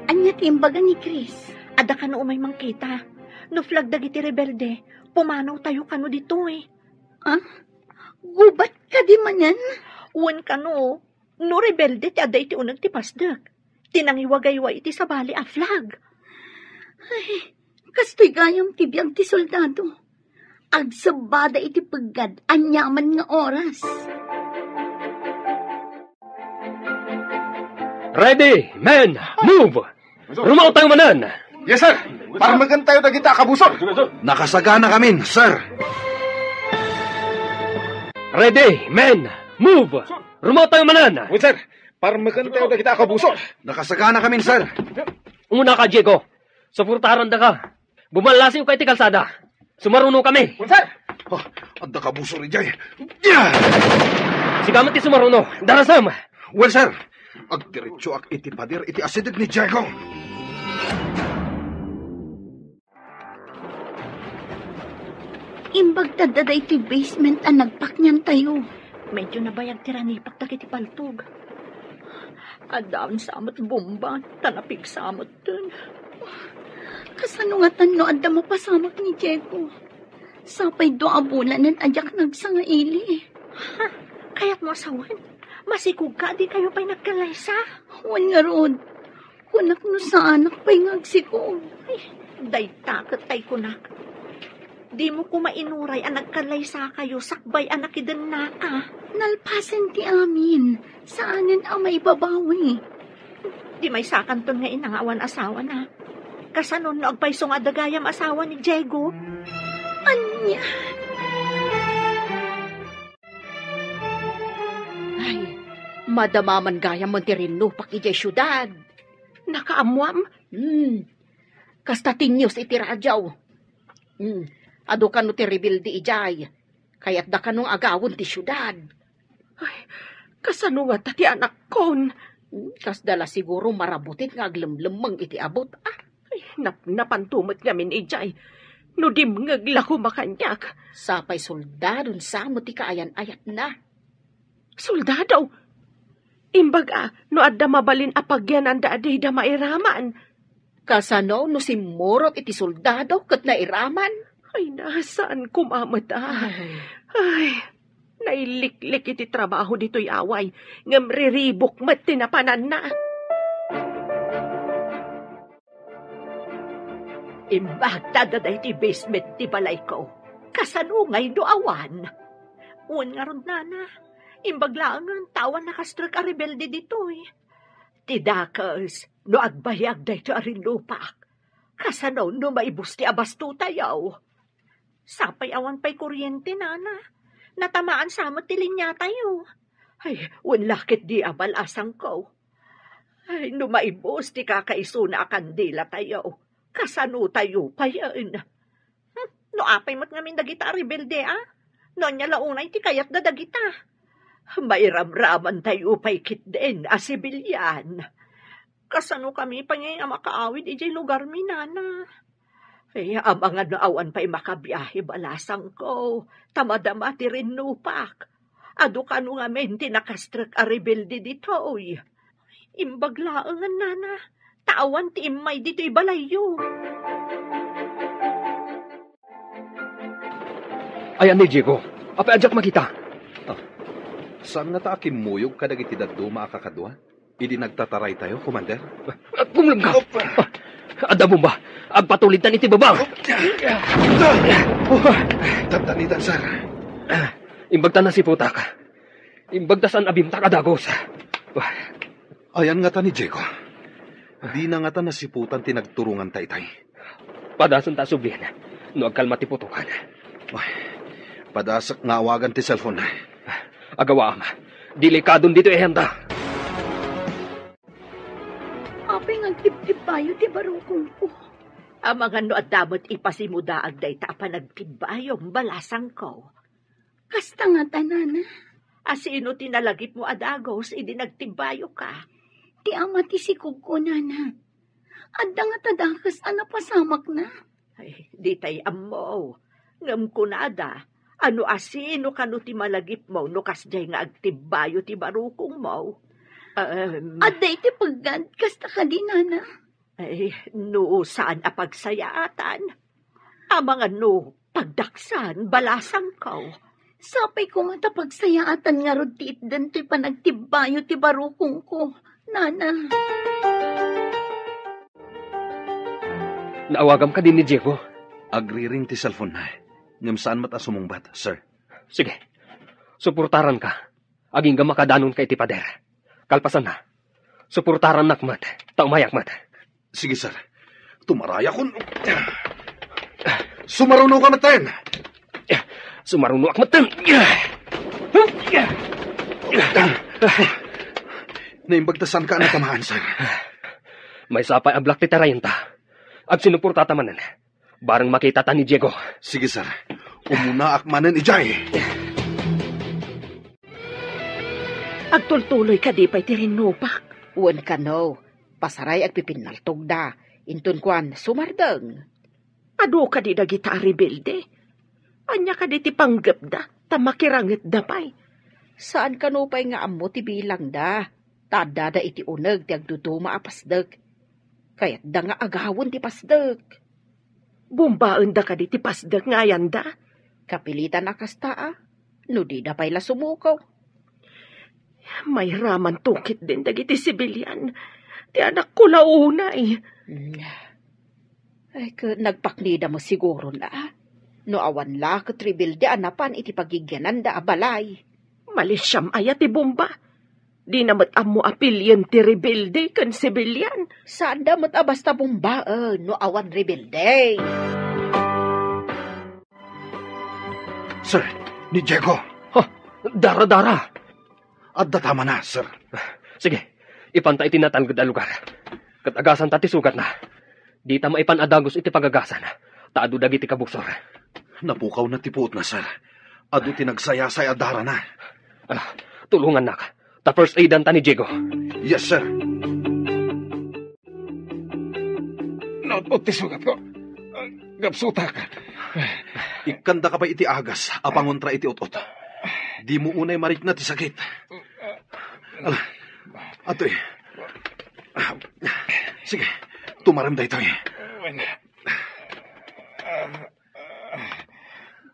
Anya ti imbaga ni Chris? Ada ka no umay mangkita. No flag dagiti rebelde, pumanaw tayo kano dito eh. Ah? Gubat ka di man yan? Uwan ka no. No rebelde ti adda iti unag ti pasdag. Tinangiwagaywa iti sabali a flag. Ay, kastoy gayam ti biyag ti soldado. Agsabada iti paggad, anyaman nga oras. Ready, men, move! Rumaw tayo manan! Yes, sir! Parmakan tayo dagita kabusor. Nakasagana kami, sir. Ready, men! Move! Rumo tayo manan! Wait, sir. Parmakan tayo dagita kabusor. Nakasagana kami, sir. Umuna ka, Diego. Supportaran da ka. Bumalasin ko iti kalsada. Sumaruno kami. Wait, sir. Oh, adda kabusor, ijay. Yeah! Sigamat ti sumaruno. Darasam! Well, sir. Agdiretso ak iti pader iti asidig ni Diego. Imbag tadada iti basement ang nagpaknyan tayo. Medyo nabayag tiranipak ta kiti paltog. Adaan samot bomba, tanapig samot dun. Kasano nga tano adda mapasamak ni Diego. Sapay do abulanan ajak nagsangaili. Kaya't mo asawan, masikog ka, di kayo pa'y nagkalaysa. Wan nga rod. Kunak no sa anak pa'y ngagsikog. Day takot tay kunak. Di mo kumainuray ang nagkalaysa kayo, sakbay anak idan na ka. Nalpasan ti amin. Saanan ang may babawi? Di may sakanton nga inangawan asawa na. Kasanon no agpaysong adagayam asawa ni Diego. Anya? Ay, madamaman gayam mo tirino pakijay syudad. Nakaamuam? Kasta tinyos iti radyaw. Ado ka no ti rebildi ijay. Kaya't da ka nung agawon ti syudad. Ay, kasano nga tati anak kon? Kas dala siguro marabutit nga aglemlemang iti abot. Ay, napantumot ngamin ijay. No di ngagla ko makanyak. Sapay soldadon sa mo ti kaayan-ayat na. Soldado? Imbaga, no adda mabalin apagyan ang daaday da mairaman. Kasano no simurot iti soldado kat nairaman? Ay, nasaan kumamata? Ay, nailiklik iti trabaho dito'y away. Ngam riribok mat tinapanan na. Imbag tadaday ti basement ti balay ko. Kasanungay do awan. Uwan nga ron, nana. Imbag laangan tawan nakastrak a rebelde dito'y. Tidakas, no agbayag day to arin lupak. Kasano no maibus ti abasto tayaw. Sapay awan pa'y kuryente, nana. Natamaan sa mo ti linya tayo. Ay, lakit di abalasang ko. Ay, no maibus ti kakaiso na kandila tayo. Kasano tayo pa yan? No apay mo't ngamin dagita rebelde, No niya launay ti kayat na dagita. Mairamraman tayo pa'y kitden, sibilyan. Kasano kami pa ngayon makaawid ijay lugar mi, nana. Ay, ang mga naawan pa'y makabiyahe balasang ko. Tamadama ti rinupak. Ado ka nung amin tinakastrak a rebelde dito, oy. Imbaglaangan, nana. Tawan ti imay dito'y balayo. Ayan ni Diego. Apa ajak makita? Saan nga ta akimuyog kadag iti daduma akakadwa? Idi nagtataray tayo, Commander? Pumulong ka! Ada mo ba? Agpatulitan iti babang! Tantanitan, sir. Imbagta na si putak. Imbagtasan abimtak adagos. Ayan nga ta ni Diego. Di na nga ta nasiputan tinagturungan tay-tay. Padasan ta sublin. No agkalma ti putukan. Padasak nga awagan ti cellphone. Agawa ama. Delikadon dito ehenda. Apay ngagtip-tip tayo ti barukong ko. Ang mga no at damot ipasimudaag day ta panagtibbayong balasang ko. Kasta nga tanana. Asino tinalagip mo adagos, idi nagtibbayo ka. Ti ama ti sikog ko, nana. Adda nga tadakas pasamak na. Ay, di tay ammo. Ngam kunada. Ano asino kanu ti malagip mo, no kasjay nga agtibbayo ti barukong mo. Adda iti paggad, kasta ka di, nana. Ay, no saan apagsayaatan? Ang mga no, pagdaksan, balasang ko. Sapay ko nga tapagsayaatan nga rod ti itdan to'y panagtibbayo ti barukong ko, nana. Naawagam ka din ni Diego. Agriring ti cellphone na. Ngam saan mata sumungbat, sir? Sige. Suportaran ka. Aging ga makadanon kay ti pader. Kalpasan na. Suportaran nakmat. Taumayak mat. Sige, sir. Tumaraya kun. Sumaruno ka matan. Sumaruno ak matan. Naimbagtasan ka na tamahan, sir. May sapay ang black titarayin ta. Ag sinupurta tamanan. Barang makita ta ni Diego. Sige, sir. Umuna akmanan ijay. Agtultuloy ka di pa'y tirinupak. Uwan ka no. Pasaray ag pipinaltog da. Intun kwan sumardeng. Ado ka di dagita rebelde. Anya ka di ti panggap da. Tamakirangit da pa'y. Saan ka no pa'y nga amo ti bilang da? Tada da iti uneg ti agduduma apasdeg. Kaya't da nga agawon ti pasdeg. Bumbaan da ka di ti pasdag ngayan da. Kapilitan akasta no di da pa'y la sumukaw. May raman tukit din dagiti sibilyan. Ti anak ko launay. Ay, nagpaknida mo siguro na. No awan la katribilde anapan iti pagigyanan da abalay. Malisyam ayat ti bomba. Di namat amo apilyan ti rebelde kan sibilyan. Saan da mat abasta bombaan no awan rebelde? Sir, ni Diego. Dara-dara. At tama na, sir. Sige, ipantay tinatalgad ang lugar. Katagasan tati sugat na. Di ta maipanadagos iti pagagasan. Taado dagiti kabuksor. Napukaw na tipuot na, sir. Ado tinagsayasay adara na. Tulungan na ka. Ta first aidan ta ni Diego. Yes, sir. Naot ti sugat ko. Gapsuta ka. Ikanda ka pa iti agas, apangontra iti utot. Di mo unay marik na ti sakit. Atoy. Sige, tumaram da ito eh.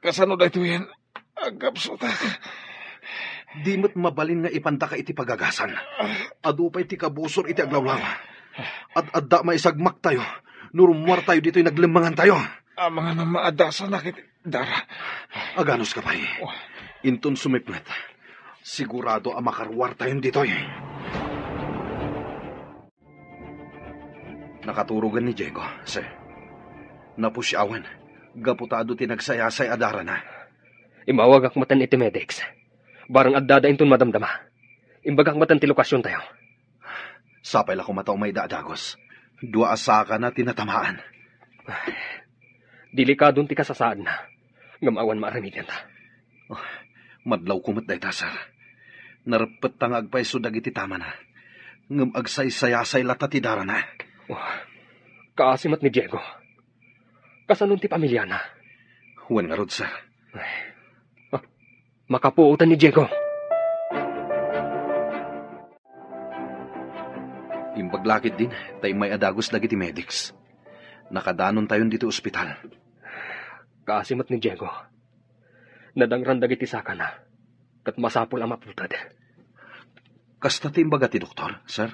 Kasano da ito yan? Gapsuta ka. Di mo't mabalin nga ipanta ka iti pagagasan. Adupay ti kabusor iti aglawlaw. At adda maisagmak tayo. Nurumwar tayo dito'y naglimangan tayo. Mga na maadasa na kiti dara. Aganos ka pa eh. Inton sumiplet. Sigurado ang makarwar tayo dito'y. Nakaturugan ni Diego, sir. Napusyawan. Gaputado tinagsayasay adara na. Imawag ak matan iti medics. Barang addada inton madamdama. Imbagak matan ti lokasyon tayo. Sapay la kumataw may dadagos. Dua asaka na tinatamaan. Delikadong ti kasasaan na. Ngamawan maaramidyan ta. Madlaw kumot day ta, sir. Narapet tang agpay sudag iti tama na. Ngam agsay-sayasay lata ti dara na. Kaasimat ni Diego. Kasanong ti pamilya na. Huwan nga rod, sir. Makapuutan ni Diego. Imbaglakit din, tayo may adagos lagi ti medics. Nakadanon tayo dito ospital. Kaasimat ni Diego. Nadangran dagiti saka na. Kat masapul ang maputad. Kasta ti imbaga ti doktor, sir?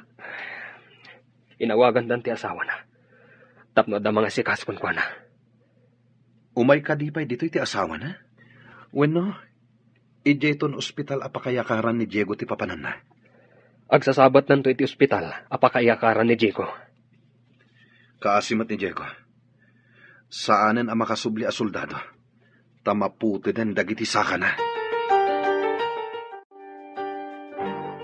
Inawagan dan ti asawa na. Tapno da mga sikas kun kwa na. Umay kadipay dito ti asawa na? Bueno, ijeton ospital apakayakaran ni Diego ti papanan na. Agsasabat nanto iti ospital apakayakaran ni Diego. Kaasimat ni Diego. Saanen ang makasubli a soldado? Tamaputi den dagiti saka na.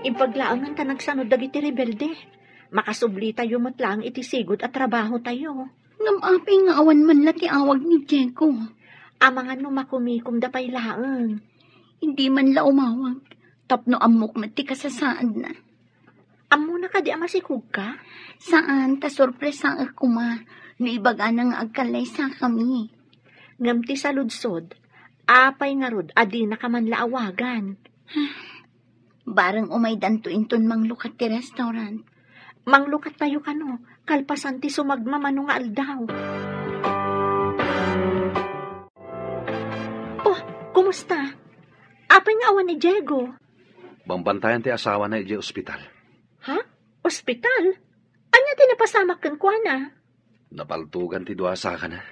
Impaglaangan ta nagsanod dagiti rebelde. Makasubli tayo matlang iti sigod at trabaho tayo. Ngam-apay nga awan man lati awag ni Diego. Amangan no makumikum da pay laang. Hindi man la umawag. Tapno amok na ti kasasaan na. Amo na ka di amasikog ka? Saan? Ta sorpresa ako ma. Naibaga na nga agkalay sa kami. Ngamti sa ludsod. Apay nga rod, adi na ka man laawagan. Barang umay danto inton manglukat ti restaurant. Manglukat tayo kano, kalpasan ti sumagmamano nga aldaw. Oh, kumusta? Apay nga awan ni Diego. Bambantayan ti asawa na iti ospital. Ha? Ospital? Anya tinapasamak kan kwa na? Napaltugan ti dua saka na.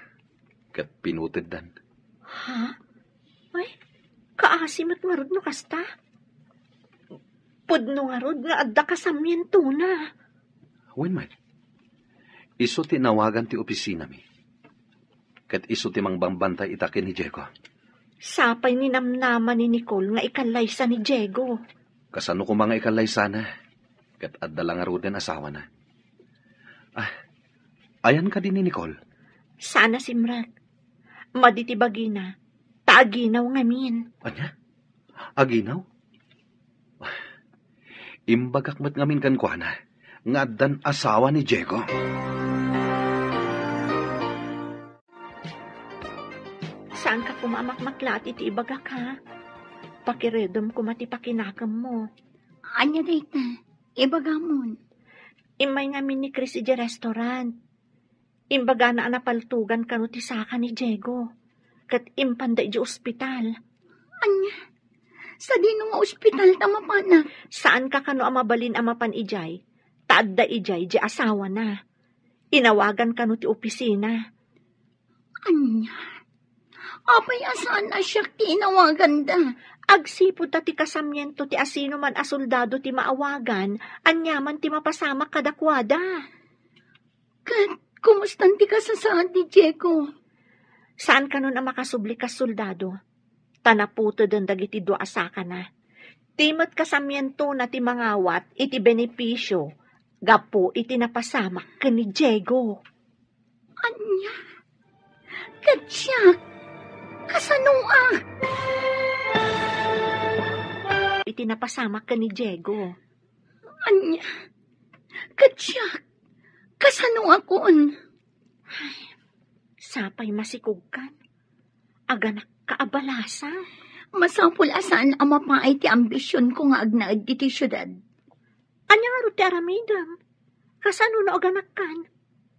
Kat pinutid dan. Ha? Ay, kaasimat nga rod no kasta. Pudno nga rod nga adda kasamyento na. Wen man. Iso tinawagan ti opisina mi. Kat iso ti mangbambantay itakin ni Diego. Sapay ni namnaman ni Nicole nga ikalaysa ni Diego. Kasano ko mga ikalay sana. Kat adda lang nga den asawa na. Ayan ka din ni Nicole. Sana simrak. Maditibagi na. Taaginaw ngamin. Anya? Aginaw? Imbagak mat ngamin kan kuana. Nga addan asawa ni Diego. Saan ka kumamakmaklat iti ibagak ha? Pakiredom ko matipakinakam mo. Anya dayta, ibagamon. Imay ngamin ni Chris iti restaurant. Imbaga na anapaltugan kano ti saka ni Diego. Kat impanda iti ospital. Anya, sa dino nga ospital tamapana. Saan ka kano amabalin amapan ijay? Taadda ijay di asawa na. Inawagan kano ti opisina. Anya, apay asaan na siya tinawagan da? Agsipod ta ti kasamyento ti asino man a soldado ti maawagan, anyaman ti mapasamak kadakwada. Kat, kumustan ti kasasaan ni Diego? Saan ka nun ang makasubli ka soldado? Tanaputo den dagiti dua asaka na. Timot kasamyento na ti mangawat iti benepisyo, gapo iti napasamak ka ni Diego. Anya, kat siya, kasanua. Iti napasamak ka ni Diego. Anya, kat siya, kasanua kon. Sapay masikugkan. Aganak kaabalasa. Masapul asan ang mapaay ti ambisyon ko nga agnaad iti syudad. Anya nga ti aramidam. Kasano na aganak kan?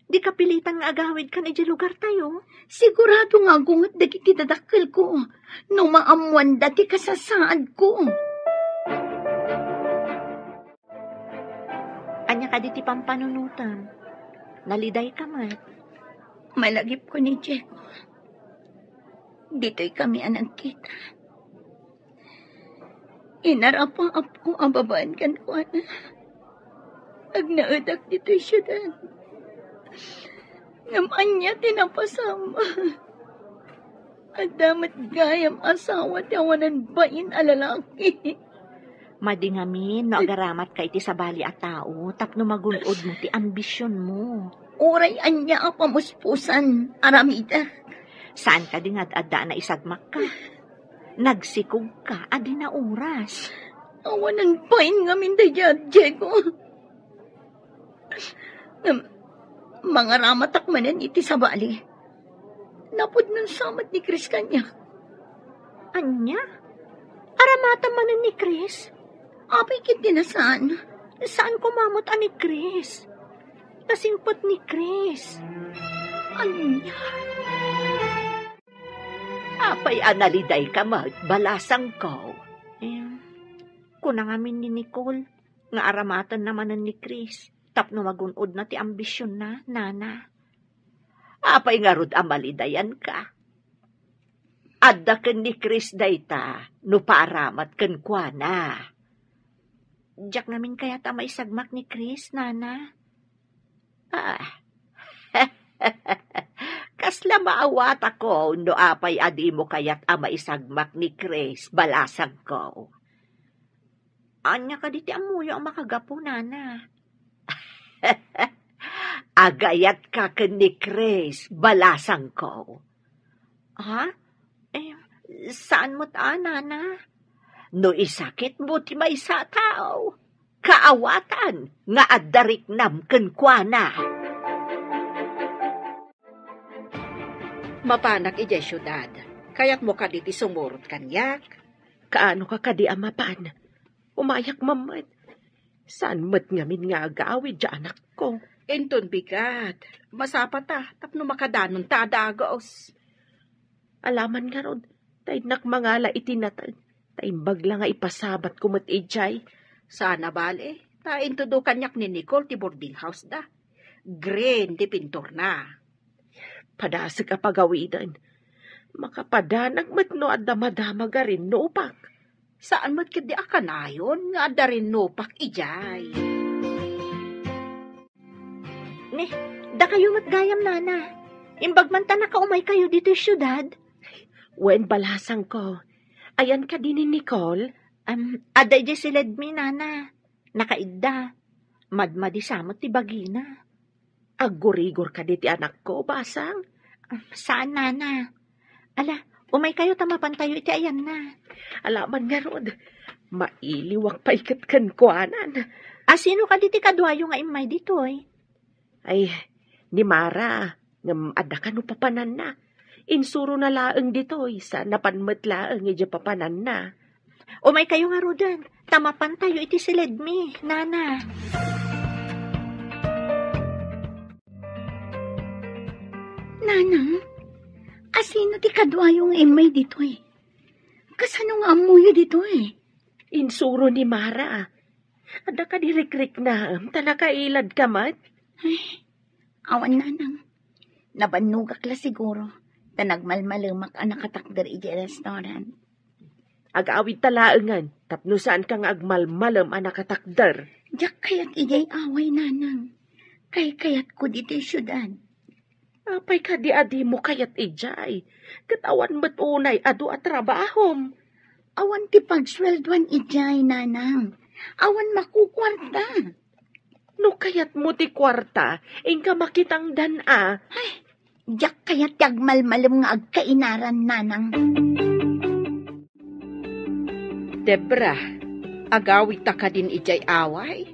Di kapilitan nga agawid kan iti lugar tayo. Sigurado nga gungat dagiti dadakkel ko. No maamuan dati kasasaad ko. Anya ka di ti pampanunutan. Naliday ka mat. Malagip ko ni Diego. Dito'y kami anang kita. Inarapang-ap ko ang babaan kan ko na. Agnaadak dito'y syudad. Ngaman niya tinapasama. At damat gayam asawa tawanan bain alalaki. Madingamin, no agaramat ka iti sabali a tao, tapno magunod mo ti ambisyon mo. Uray anya a pamuspusan, aramida. Saan ka dingad-adda na isagmak ka? Nagsikog ka, adi na oras. Awanan pain ngamin daya, Diego. Mga ramatak manan iti sabali. Napod ng samat ni Chris kanya. Anya? Aramata manan ni Chris? Apay kiti na saan? Saan kumamot ani Chris? Nasingpot ni Chris. Anya? Apay analiday ka balasang ko. Kunang amin ni Nicole, nga aramatan naman ni Chris, tapno magunod na ti ambisyon na, nana. Apay nga rod amalidayan ka. Adda ken ni Chris dayta, no paaramat ken kwa na. Diyak namin kaya ta maisagmak ni Chris, nana. Kasla maawat ako, no apay adi mo kaya't ama isagmak ni Chris, balasag ko. Anya ka diti amuyo ang makagapo, nana. Agayat ka ken ni Chris, balasang ko. Ha? Saan mo ta, nana? No isakit mo ti may sa tao. Kaawatan nga addarik nam ken kuana. Mapanak ijay syudad. Kaya't mo ka diti sumurot kanyak. Kaano ka kadi amapan? Umayak mamat. Saan mat ngamin nga agawid dya anak ko? Enton bigat. Masapat tapno makadanon ta dagos. Alaman nga rod, tay nakmangala itinatag. Taimbag lang nga ipasabat ko mat ijay. Sana bale, tain tudo kanyak ni Nicole ti boarding house da. Green ti pintor na. Padasig ka pagawidan. Makapadanag mat no at damadama ga rin no upak. Saan mat kidi akanayon nga ada rin no upak ijay. Da kayo matgayam, nana. Imbag man ta nakaumay kayo dito sa syudad. Wen balasang ko. Ayan ka din ni Nicole. Aday di silid mi, nana. Nakaidda. Madmadi samot ti bagina. Aggurigor ka di ti anak ko, basang. Saan, nana? Ala, umay kayo tamapantayo iti ayan na. Alaman nga rod. Mailiwak pa ikat kan kuanan. Sino ka diti kadwayo nga imay dito eh? Ay, ni Mara. Ngam ada ka no papanan na. Insuro na laeng dito sa napanmet laeng ija papanan na. Umay kayo nga rodan. Tamapantayo iti silid mi, nana. Nanang, asino ti kadwayong imay dito eh? Kasano nga amuyo dito eh? Insuro ni Mara. Ada ka dirikrik na, tanakailad ka mat? Ay, awan nanang. Nabanugak la siguro. Tanagmalmalumak ang nakatakder iji restaurant. Ag-awid talaengan, tapno saan ka nga agmalmalam ang nakatakder. Diyak kayat ijay away nanang. Kayat ko dito syudad. Apay ka di adi mo kayat ijay. Katawan mo't unay adu at trabahom. Awan ti pagsweldoan ijay nanang. Awan makukwarta. No kayat mo ti kwarta, ingka makitang dana. Ay, diyak kayat yagmalmalam nga agkainaran nanang. Debra, agawit ta ka din ijay away.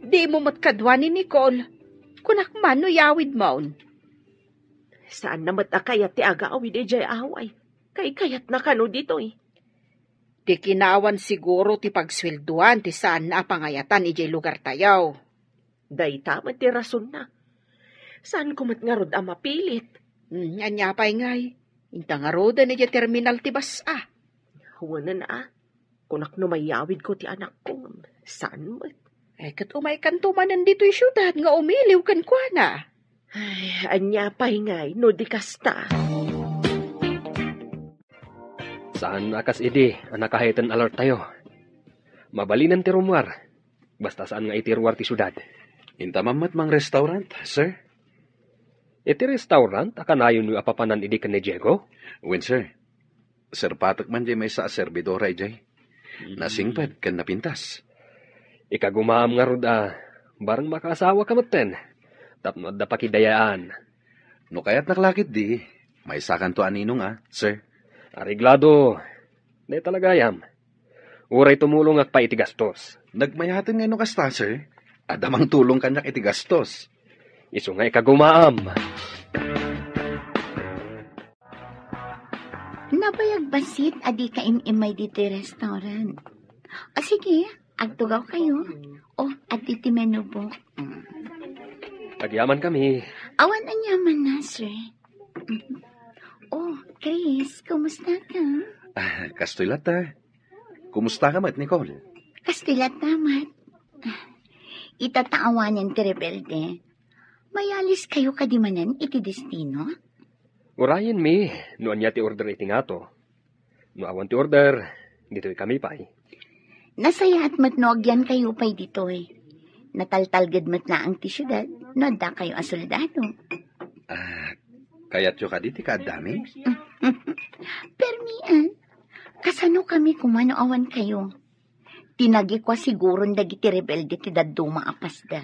Di mo matkadwa ni Nicole. Kunak man no yawid maun. Saan namat akayat ti agawid ijay away? Kayat na kano dito eh. Di kinawan siguro ti pagswelduan ti saan na pangayatan ijay lugar tayaw. Day tamat ti rason na. Saan kumat nga rod ang mapilit? Anya pa'y ngay. Inta nga rod na ijay terminal ti basa. Huwag na. Kunak no mayawid ko ti anak ko. Saan mo? Kat umay kan tumanan dito'y syudad nga umiliw kan kwa na. Ay, anya pa'y ngay, no di kasta. Saan akas idi, anakahitan alert tayo. Mabalinan ti rumwar. Basta saan nga iti rumwar ti syudad. Inta mamat mang restaurant, sir? Iti restaurant, akanayon yung apapanan idi ka ni Diego? Wen, sir. Sir Patak man jay may sa servidora ijay. Nasingpad kan napintas. Ikagumaam nga rod barang makaasawa ka maten. Tapno da pakidayaan. No kaya't naklakit di, may sakan to aninong sir. Ariglado, di talagayam. Uray tumulong ak pa iti gastos. Nagmayatin nga no kasta, sir. Adamang tulong kanyak iti gastos. Isu nga ikagumaam. Nabayag basit adi ka imay dito restaurant. Sige, agtugaw kayo. Adi ti menu book. Pagyaman kami. Awan ang yaman na, sir. Chris, kumusta ka? Kastoy lata. Kumusta ka mat, Nicole? Kastilat naman. Itataawanan ti rebelde. Mayalis kayo kadimanan iti destino? Urayan mi, no anya ti order iti nga to. No awan ti order, dito'y kami pa'y. Nasaya at matnogyan kayo pa'y dito'y. Nataltalgad mat na ang ti syudad, no da kayo asoldado. Kaya't yung kaditi kaadami? Permian, kasano kami kumano awan kayo? Tinagi kwa siguro dagiti rebelde ti daduma apasda.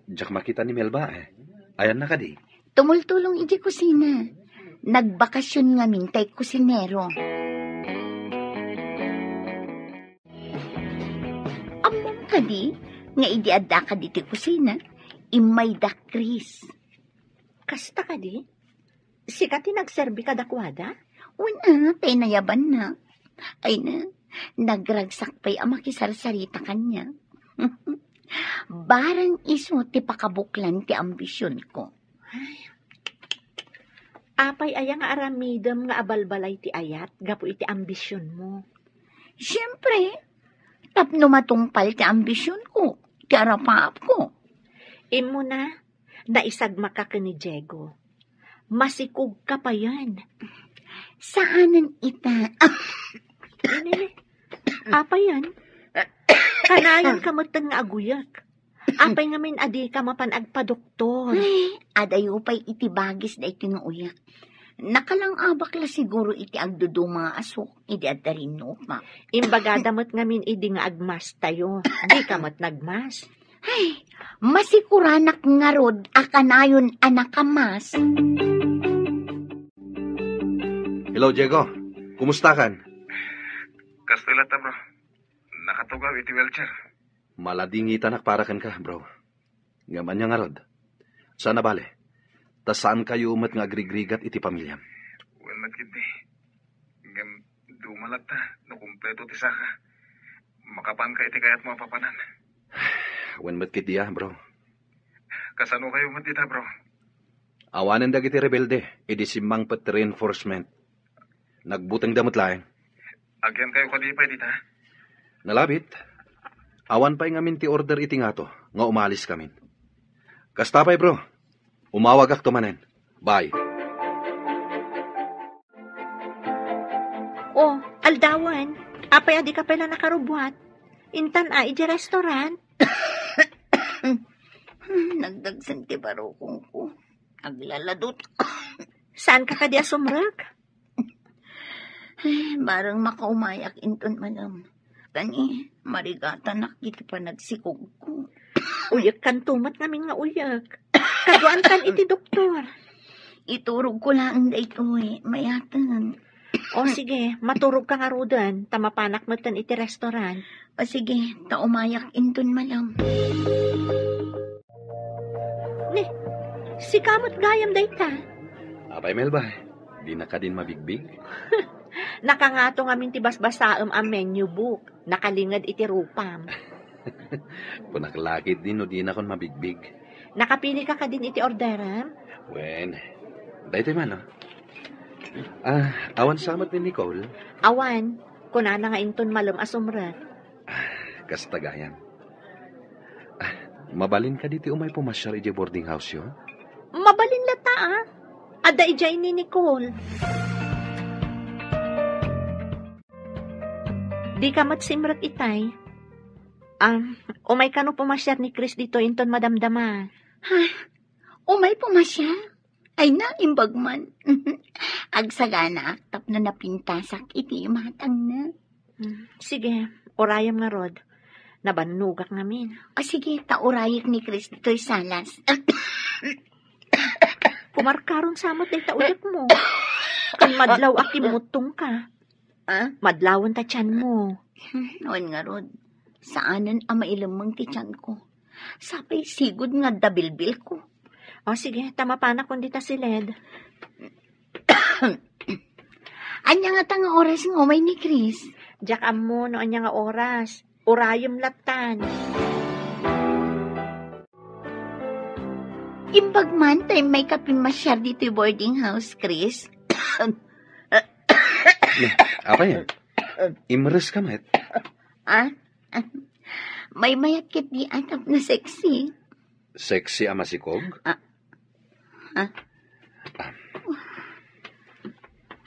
Diyak makita ni Melba Ayan na kadi. Tumultulong iti kusina. Nagbakasyon nga mintay kusinero. Amom kadi, nga idi adda ka diti kusina, imay da Chris. Kasta ka di? Sika ti nagserbi ka dakwada? Una, penayaban na. Ay na, nagragsak pa'y amakisarsarita kanya. Barang iso ti pakabuklan ti ambisyon ko. Apay ayang aramidam nga abalbalay ti ayat, gapo iti ambisyon mo. Siyempre, tapno matungpal ti ambisyon ko, ti arapaap ko. Imo na, naisagma ka ni Diego. Masikog ka pa yan. Saanan ita? Apa yan? Kanayon ka matang nga aguyak. Apay ngamin adi ka mapanagpa-doktor. Ay, adayo pa'y itibagis da iti nga uyak. Nakalang abak la siguro iti agdudo mga asok, iti adarin no pa. Imbaga damot ngamin idi nga agmas tayo. Di ka mat nagmas. Ay, masikuranak nga rod, akanayon anak kamas. Hello, Diego. Kumusta kan? Kastilata, bro. Nakatugaw iti wheelchair. Maladingitan akparakan ka, bro. Ngaman niya nga rod. Sana bale. Ta saan kayo umat nga agrigrigat iti pamilyam? Well, nagkindi. Ngam, dumalat ta. No kumpleto ti saka. Makapan ka iti kayat mga papanan. Wen matkit diya, bro. Kasano kayo matita, bro? Awanan dagiti rebelde. Idi simang pet reinforcement. Nagbutang damot laeng. Agyan kayo kadipay dita. Nalabit. Awan pa'y ngamin ti order iti nga to. Nga umalis kamin. Kastapay, bro. Umawag ak tumanen. Bye. Oh, aldawan. Apay adi ka pala nakarubwat. Intan iji restaurant. Nagdagsan ti barokong ko. Aglaladot. Saan ka kadi asumrak? Ay, barang makaumayak inton manam. Tani, marigatan nakiti pa nagsikog ko. Uyak kan tumat namin nga uyak. Kaduan kan iti doktor. Iturog ko lang da ito mayatan. O sige, maturog ka nga rudan. Tamapanak mo tan iti restaurant. O sige, taumayak inton malam. Ne, si kamot gayam dayta. Apay, Melba. Di na ka din mabigbig. Nakangato ngamin ti basbasaam ang menu book. Nakalingad iti rupam. Punaklakit din no di na kon mabigbig. Nakapili ka din iti orderam? Wen, dahito man, no? Awan samat ni Nicole. Awan, kunana nga inton malum asumrat. Kastagayan. Mabalin ka diti umay pumasyar iti boarding house yo? Mabalin lata, ah. Ada ijay ni Nicole. Di ka matsimrat itay. Umay ka no pumasyar ni Chris dito inton madamdama. Ha? Umay pumasya? Ay na, imbagman. Agsagana, tap na napintasak, iti matang na. Sige, orayam nga rod. Nabanugak namin. O sige, taurayik ni Chris dito'y salas. Kumarkaron samot day tauyak mo. Kan madlaw akimutong ka. Madlawan ta tiyan mo. Noon nga rod, saanan ang mailamang ti tiyan ko. Sapay sigod nga dabilbil ko. O sige, tamapanak kundi ta si Led. Anya nga tanga oras ng umay ni Chris. Diyak amo no anya nga oras. Urayom latan. Imbagman tayo may kapinmasyar dito yung boarding house, Chris. Apa yan? Imres ka, met? May mayat kit di anak na sexy. Sexy ama si Kog?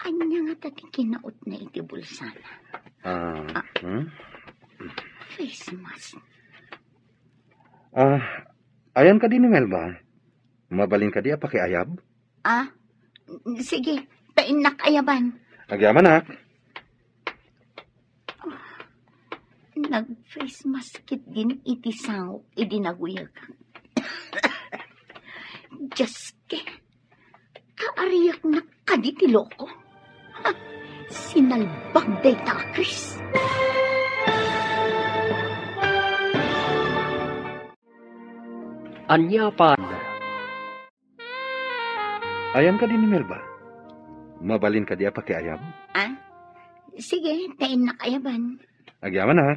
Anya nga tating kinaot na iti bulsana. Face mask. Ayan ka din ni Melba. Mabalin ka di apa kay Ayab? Sige, tainak ayaban. Agyaman ha. Nag-face mask kit din iti sangok, idinaguyag. Jaske, kaariyak na kaditi loko. Sinalbag day ta, Chris. Anyapan. Ayan ka din ni Melba. Mabalin ka di apa kay Ayab? Sige, tainak ayaban. Agyaman ha.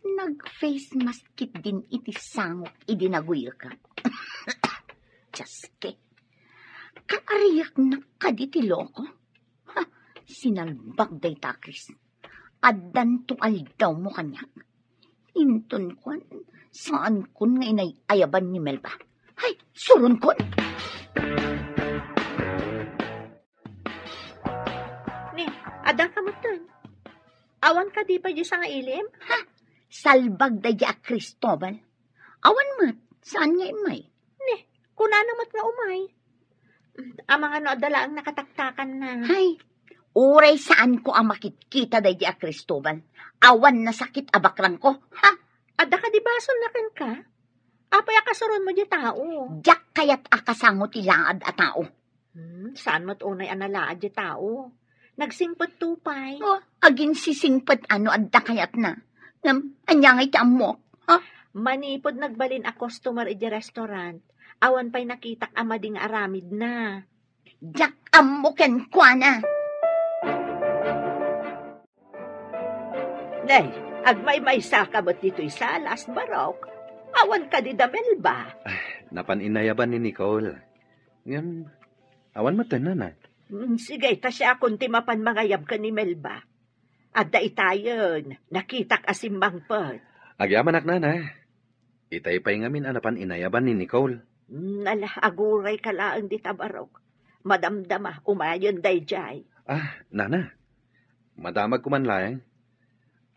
Nag-face mask kit din iti sangok, idinaguyag ka. Jaske, kaariyak na kaditi loko. Sinalbag day ta, Chris. Adan to aldaw mo kanyak. Inton kon, saan kon nga inay ayaban ni Melba? Hay, surun kon! Ni, adang ka mo dun. Awan ka di pa di sa nga ilim? salbag da a Cristobal. Awan mat, saan nga imay? Kuna namat nga umay. Ang mga adala ang nakataktakan na. Hay, uray saan ko ang makikita da a Cristobal. Awan na sakit abakrang ko, ha? Adda ka di basol na ken ka? Apay akasuron mo di tao. Diyak kayat akasangot ilaad a tao. Saan mo't unay analaad di tao? Nagsingpot tupay. Oh, agin sisingpet ano adda kayat na. Anyangay ti amok, ha? Manipod nagbalin a customer iti restaurant. Awan pa'y nakitak amading aramid na. Diyak amoken kwa na. Nay, agmay-may sakabot dito'y salas, barok. Awan ka di damel ba? Napaninayaban ni Nicole. Ngayon, awan mo tanan na. Sige, tasya akong timapan mangayab ka ni Melba. Adda itayon, nakitak asimbang pot. Agyaman ak na. Itay pa'y ngamin anapan inayaban ni Nicole. Aguray ka laang di tabarok. Madamdama, umayon dayjay. Nana. Madamag kumanlayang.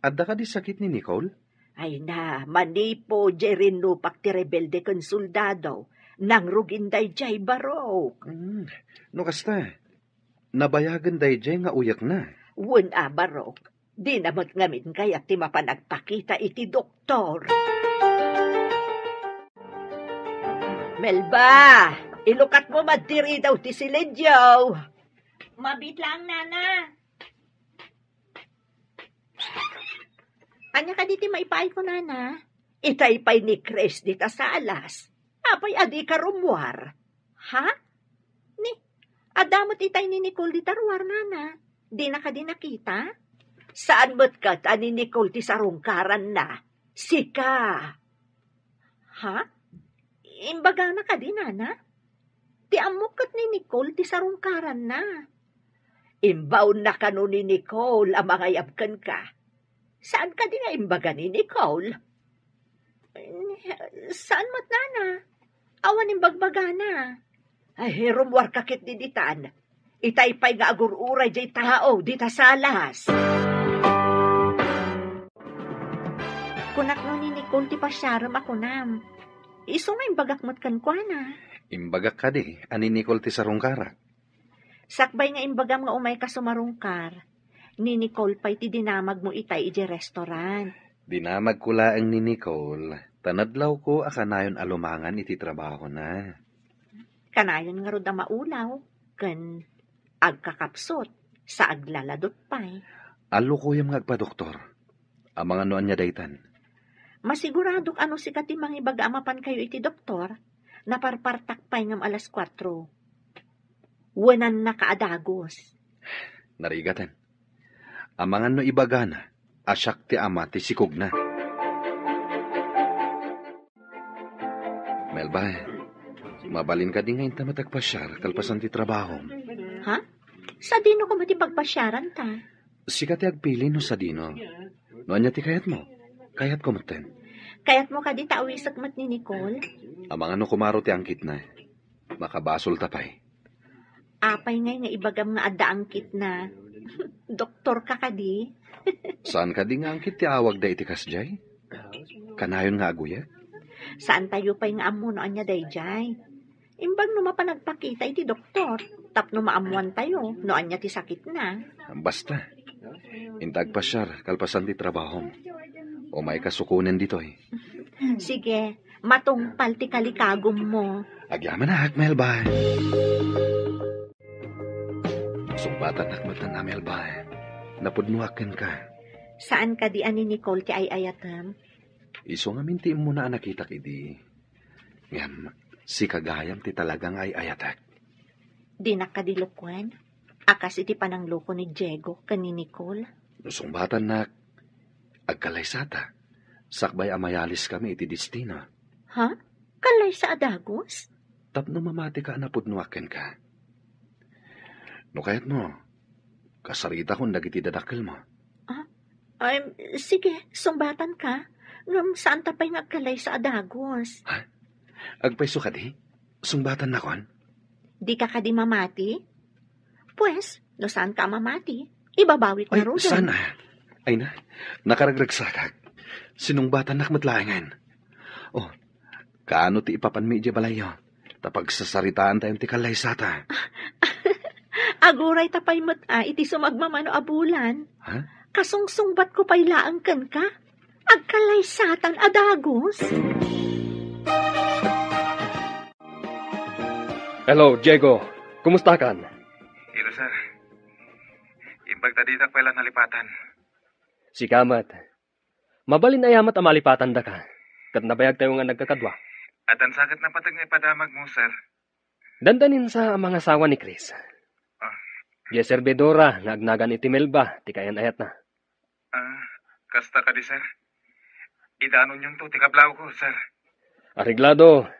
Adda ka di sakit ni Nicole? Ay na, manipo, jerin lupak ti rebelde kon soldado. Nang rugin dayjay barok. No kasta, nabayagan dayjay nga uyak na. Wen barok. Di namot ngamin kaya ti mapanagpakita iti doktor. Melba, ilukat mo madiri daw ti silidyaw. Mabit lang, Nana. Anya ka diti maipay ko, Nana? Itaypay ni Chris dita sa alas. Apay adi ka rumwar. Ha? Ni, adamot itay ni Nicole di tarwar, Nana. Di na ka di nakita? Saan mo't ka ta ni Nicole ti sarungkaran na? Sika. Ha? Imbaga na ka di, Nana? Ti amukat ni Nicole ti sarungkaran na. Imbaw na ka no ni Nicole ang mga yabkan ka. Saan ka di nga imbaga ni Nicole? Saan mo't, Nana? Awan imbagbaga na. Ay, rumwar kakit di ditan. Itaypay nga agururay jay tao dita salas. Kunak no ni Nicole ti pasyaram ako nam. Iso nga imbagak mo't kankwana. Imbagak ka di, ani Nicole ti sarungkara. Sakbay nga imbagam nga umay ka sumarungkar. Ni Nicole pa'y ti dinamag mo itay iti restaurant. Dinamag ko laang ni Nicole. Tanadlaw ko akanayon alumangan iti trabaho na. Kanayon nga rod maulaw. Kan agkakapsot sa aglaladot pa'y. Alo ko yung agpa-doktor. Ang mga noan niya daytan. Masiguradok ano si katimang ibagamapan kayo iti doktor. Naparpartakpay ngam alas 4. Wanan na kaadagos. Narigatan. Ang mga no ibagana, asyak ti ama ti sikog na. Melba, mabalin ka din ngayon ta matagpasyar kalpasan ti trabaho. Ha? Sa dino ko matipagpasyaran ta? Sika ti agpili no sa dino. Noan niya ti kayat mo. Kayat ko maten. Kayat mo ka di tawisak mat ni Nicole? Ang mga no kumaro ti angkit na. Makabasol tapay. Apay nga ibagam nga adda angkit na. Doktor ka di? Saan ka di nga angkit ti awag da iti kasjay? Kanayon nga aguya? Saan tayo pa'y nga amo no anya dayjay? Imbag no mapanagpakita iti doktor. Tapno maamuan tayo no anya ti sakit na. Basta. Intag pasyar kalpasan ti trabaho. O may kasukunan dito eh. Sige, matungpal ti kalikagom mo. Agyaman na, Melba. Sumbatan nakmatan na, Melba. Napudnuakan ka. Saan ka di ani Nicole ti ayatam? Iso nga minti mo na nakita kidi. Ngam, si kagayam ti talagang ayatak. Di nakadilukwan? Akas iti panangloko ni Diego kani Nicole? Sumbatan nak. Agkalaysata. Sakbay amayalis kami iti destino. Ha? Kalay sa adagos? Tapno mamati ka napudnuaken ka. No kayat mo, kasarita kung dagiti dadakil mo. Ay, sige, sumbatan ka. Ngam saan tapay nga kalay sa adagos? Ha? Agpaiso ka di? Sumbatan na kon? Di ka di mamati? Pues, no saan ka mamati? Ibabawi ko na rin. Sana. Ay na, nakaragragsakag. Sinungbatan nakmatlaangan. Oh, kaano ti ipapanmi di balayo? Tapag sasaritaan tayong ti kalaysata. Aguray tapay mat iti sumagmamano abulan. Ha? Kasungsungbat ko pa'y laang kan ka. Agkalaysatan adagos. Hello, Diego. Kumusta kan? Ilo, sir. Imbag tadidak pala nalipatan. Si Kamat. Mabalin ayamat amalipatan da ka. Kat nabayag tayo nga nagkakadwa. At ang sakit na patag na ipadamag mo, sir. Dandanin sa mga asawa ni Chris. Di serbedora, naagnagan iti Melba, ti kayan ayat na. Kasta ka di, sir. Idanon yung to, tikablaw ko, sir. Ariglado.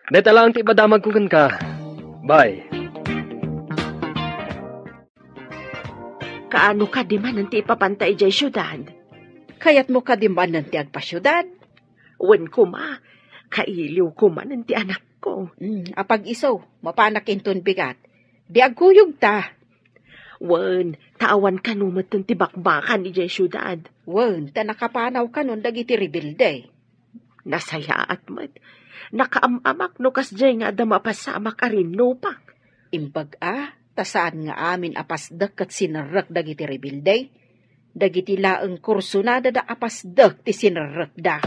Deta lang ti ibadamag ko kan ka. Bye. Kaano ka di man ti ipapantay jay syudad? Kayat mo ka di man nanti agpasyudad. Wen ko ma, kailiw ko man ti anak ko. Apag iso, mapanak inton bigat. Di agkuyog ta. Wen, tawan ka numat ti bakbakan ni jay syudad. Wen, ta nakapanaw ka nun dagiti rebilde. Nasaya at mat. Nakaamamak no kas jay nga da mapasamak arin no pa. Imbag tasaan nga amin apasdak kat sinarrak dagiti rebilde. Dagiti laeng kursunada da apasdak ti sinarrak da.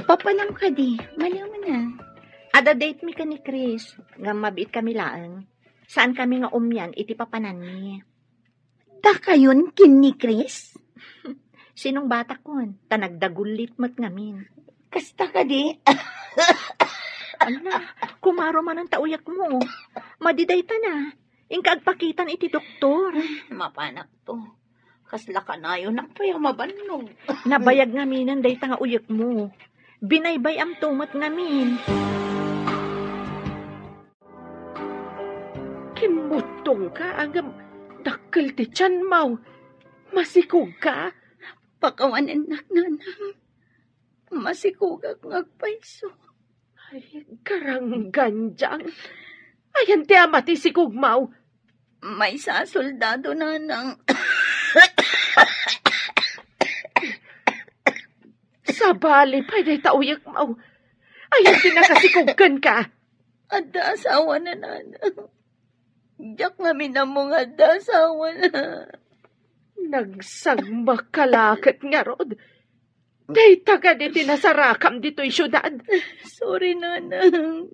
Papanam ka di, maliw mo na. Ada date mi ka ni Chris. Nga mabit kami laeng. Saan kami nga umyan iti papanan ni? Da kayon kin ni Chris? Sinong bata kon? Tanagdagulit mat ngamin. Kasta ka di? Ala, kumaro man ang tauyak mo. Madiday ta na. Ingka agpakitan iti doktor. Mapanak to. Kasla ka na yun, nakpayaw mabanog. Nabayag ngamin ang day ta nga uyak mo. Binaybay am tumat ngamin. Kimutong ka, agam dakkel ti tiyan maw. Masikog ka? Pakawanan nanang. Masikugag ngagpaiso. Ay, karanggan dyan. Ayan ti amati si Kugmaw. May sa soldado nanang. Sa bali, pwede tauyak maw. Ayan ti nakasikugkan ka. Adda asawa na nanang. Diyak nga minamong adda asawa na. Nagsagmakalakat nga rod. Day taga di tinasarakam dito'y syudad. Sorry, nanang.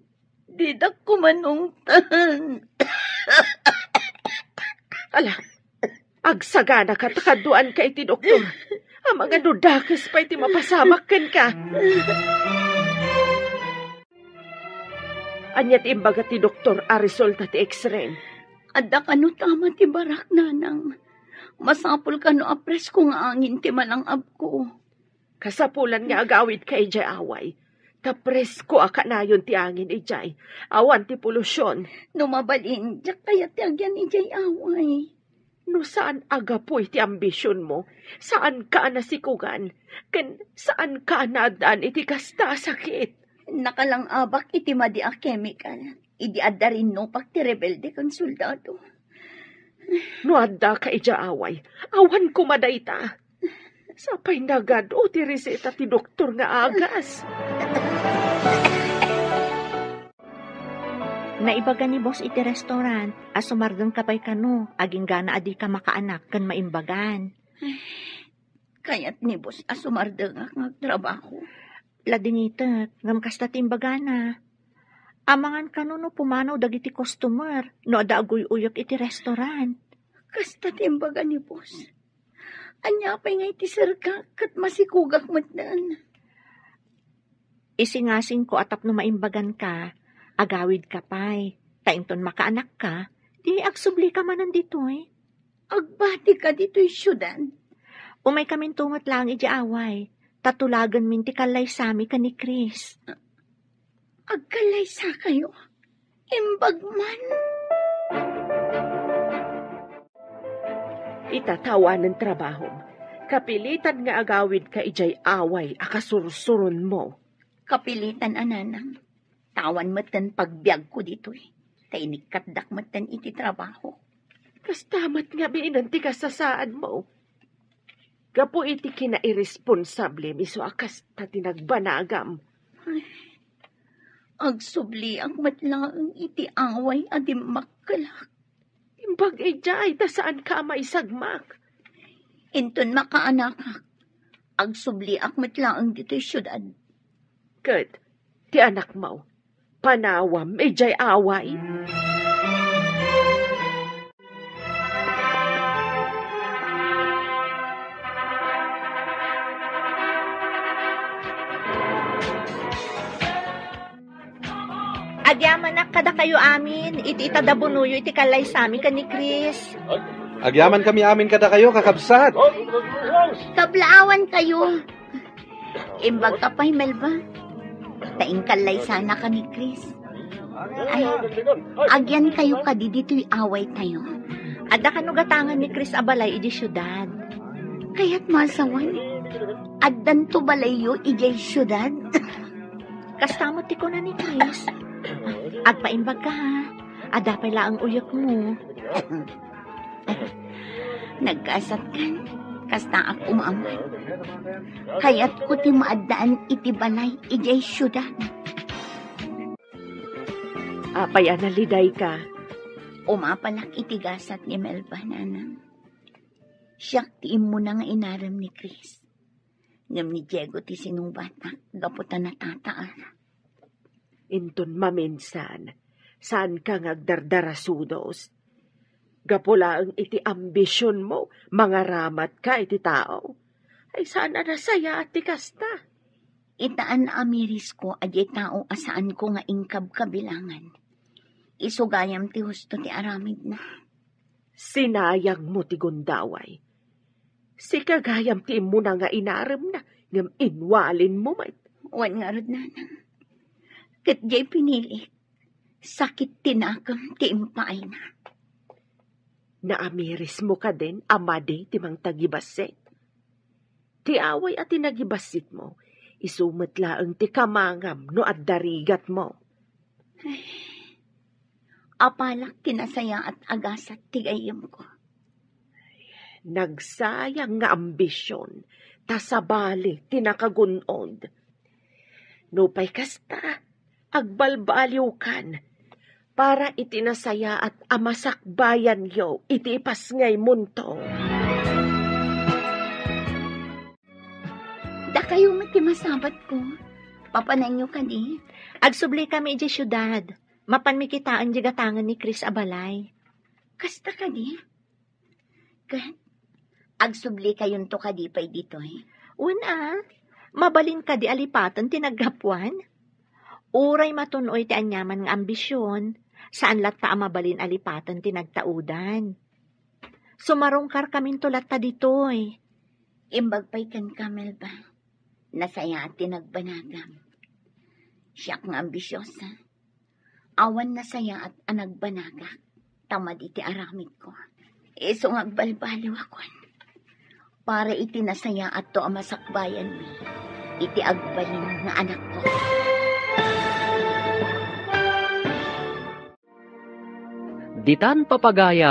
Didak ko manungtan. Ala, agsagana ka takaduan ka iti doktor. Ang mga nudakis pa iti mapasamakan ka. Anyat imbaga ti doktor a resulta ti x-ray. Adda ka no tama ti barak, nanang. Masapul ka no apres kung angin ti malangab ko. Kasapulan nga agawid ka ijay away. Tapres ko akanayon ti angin ijay. Awan ti polusyon. No mabalin, diyak kaya ti agyan ijay away. No saan agapoy ti ambisyon mo? Saan ka nasikugan? Ken saan ka nadaan iti kasta sakit? Nakalang abak iti madi a chemical. Idi adda rin no pag ti rebelde kan soldado. No adda ka ijay away. Awan ko madayta. Sapay nagad o ti reseta ti doktor nga agas. Naibaga ni boss iti restaurant. Asumargang kapay kano. Aging gana adi ka makaanak kan maimbagan. Kaya't ni boss asumardang ang trabaho. Ladingitat, ngam kasta timbagana. Amangan kano no pumanaw dagiti customer. No ada aguy-uyok iti restaurant. Kasta timbaga ni boss. Anya pa'y nga iti sarka kat masikugak matnaan. Isingasing ko atap no maimbagan ka, agawid ka pa'y, tainton makaanak ka, di agsubli ka man nandito eh. Agbati ka dito'y syudan. Umay kamin tungot lang away, tatulagan min ti kalay sami ka ni Chris. Agkalay sa kayo, imbagman. Itatawa ng trabaho. Kapilitan nga agawid ka ijay away akasursuron mo. Kapilitan ananang. Tawan matan pagbiag ko dito eh. Tainikatdak matan iti trabaho. Kastamat nga binanti ka sa saan mo. Gapo iti kinairresponsable miso akas ta tinagbanagam. Agsubli ang matlaang iti away adim makkalak. Imbag ijay, ta saan ka maisagmak? Inton makaanakak. Agsubli ang matlaang dito'y syudad. Kat, ti anak mo, panawam, ijay away. Agyaman na kada kayo amin, iti itadabunuyo, iti kalay sa amin ka ni Chris. Agyaman kami amin kada kayo, kakabsat. Kablaawan kayo. Imbag ka pa, Melba. Taing kalay sana ka ni Chris. Ay, agyan kayo kadi dito'y away tayo. Ada kanugatangan ni Chris abalay, iti syudad. Kaya't masawan. Addan to balayo, ijay syudad. Kastamot ti ko na ni Chris. Agpaimbag ka ha. Adapay laang uyok mo. Nagkasat kan. Kasta ak umaman. Kaya't ko ti maadaan iti balay, ijay syudad. Apay analiday ka. Umapalak itigasat ni Melba, nanang. Siyak ti mo na nga inaram ni Chris. Ngam ni Diego ti sinong batak, gaputan na tataara. Inton maminsan, saan ka ngagdardarasudos? Gapula ang iti ambisyon mo, mangaramat ka iti tao. Ay sana nasaya at tikasta. Itaan na amiris ko, adye tao asaan ko nga ingkab kabilangan. Isugayam ti husto ti aramid na. Sinayang mo ti gundaway. Si kagayam ti mo na nga inaram na, ngam inwalin mo may. Wan nga rod, nanang. Kat jay pinili, sakit tinakam ti impaay na. Naamiris mo ka din, amade, timang tagibasit. Ti away at tinagibasit mo, isumatlaang ti kamangam no at darigat mo. Ay, apalak tinasaya at agasat ti gayam ko. Nagsayang nga ambisyon, tasabali tinakagunod. Nupay kasta, agbalbaliw kan, para itinasaya at amasakbayan yo, itipas ngay munto. Da kayo matimasabat ko, papanay nyo ka di. Agsubli kami iti syudad. Mapanmikitaan di gatangan ni Chris abalay. Kasta ka di. Kat, agsubli kayon to ka di pa'y dito eh. Una, mabalin ka di alipatan tinaggapuan. Uray matunoy ti anyaman nga ambisyon, saan latta mabalin alipatan tinagtaudan. Sumarongkar kamin tulat ta ditoy. Imbag pa'y kan kamel ba? Nasaya at tinagbanagam. Siyak nga ambisyosa. Awan nasaya at anagbanagak. Tamad iti aramid ko. Iso nga agbalbaliw akon. Para iti nasaya at to amasakbayan mi. Iti agbalin nga anak ko. Ditan papagaya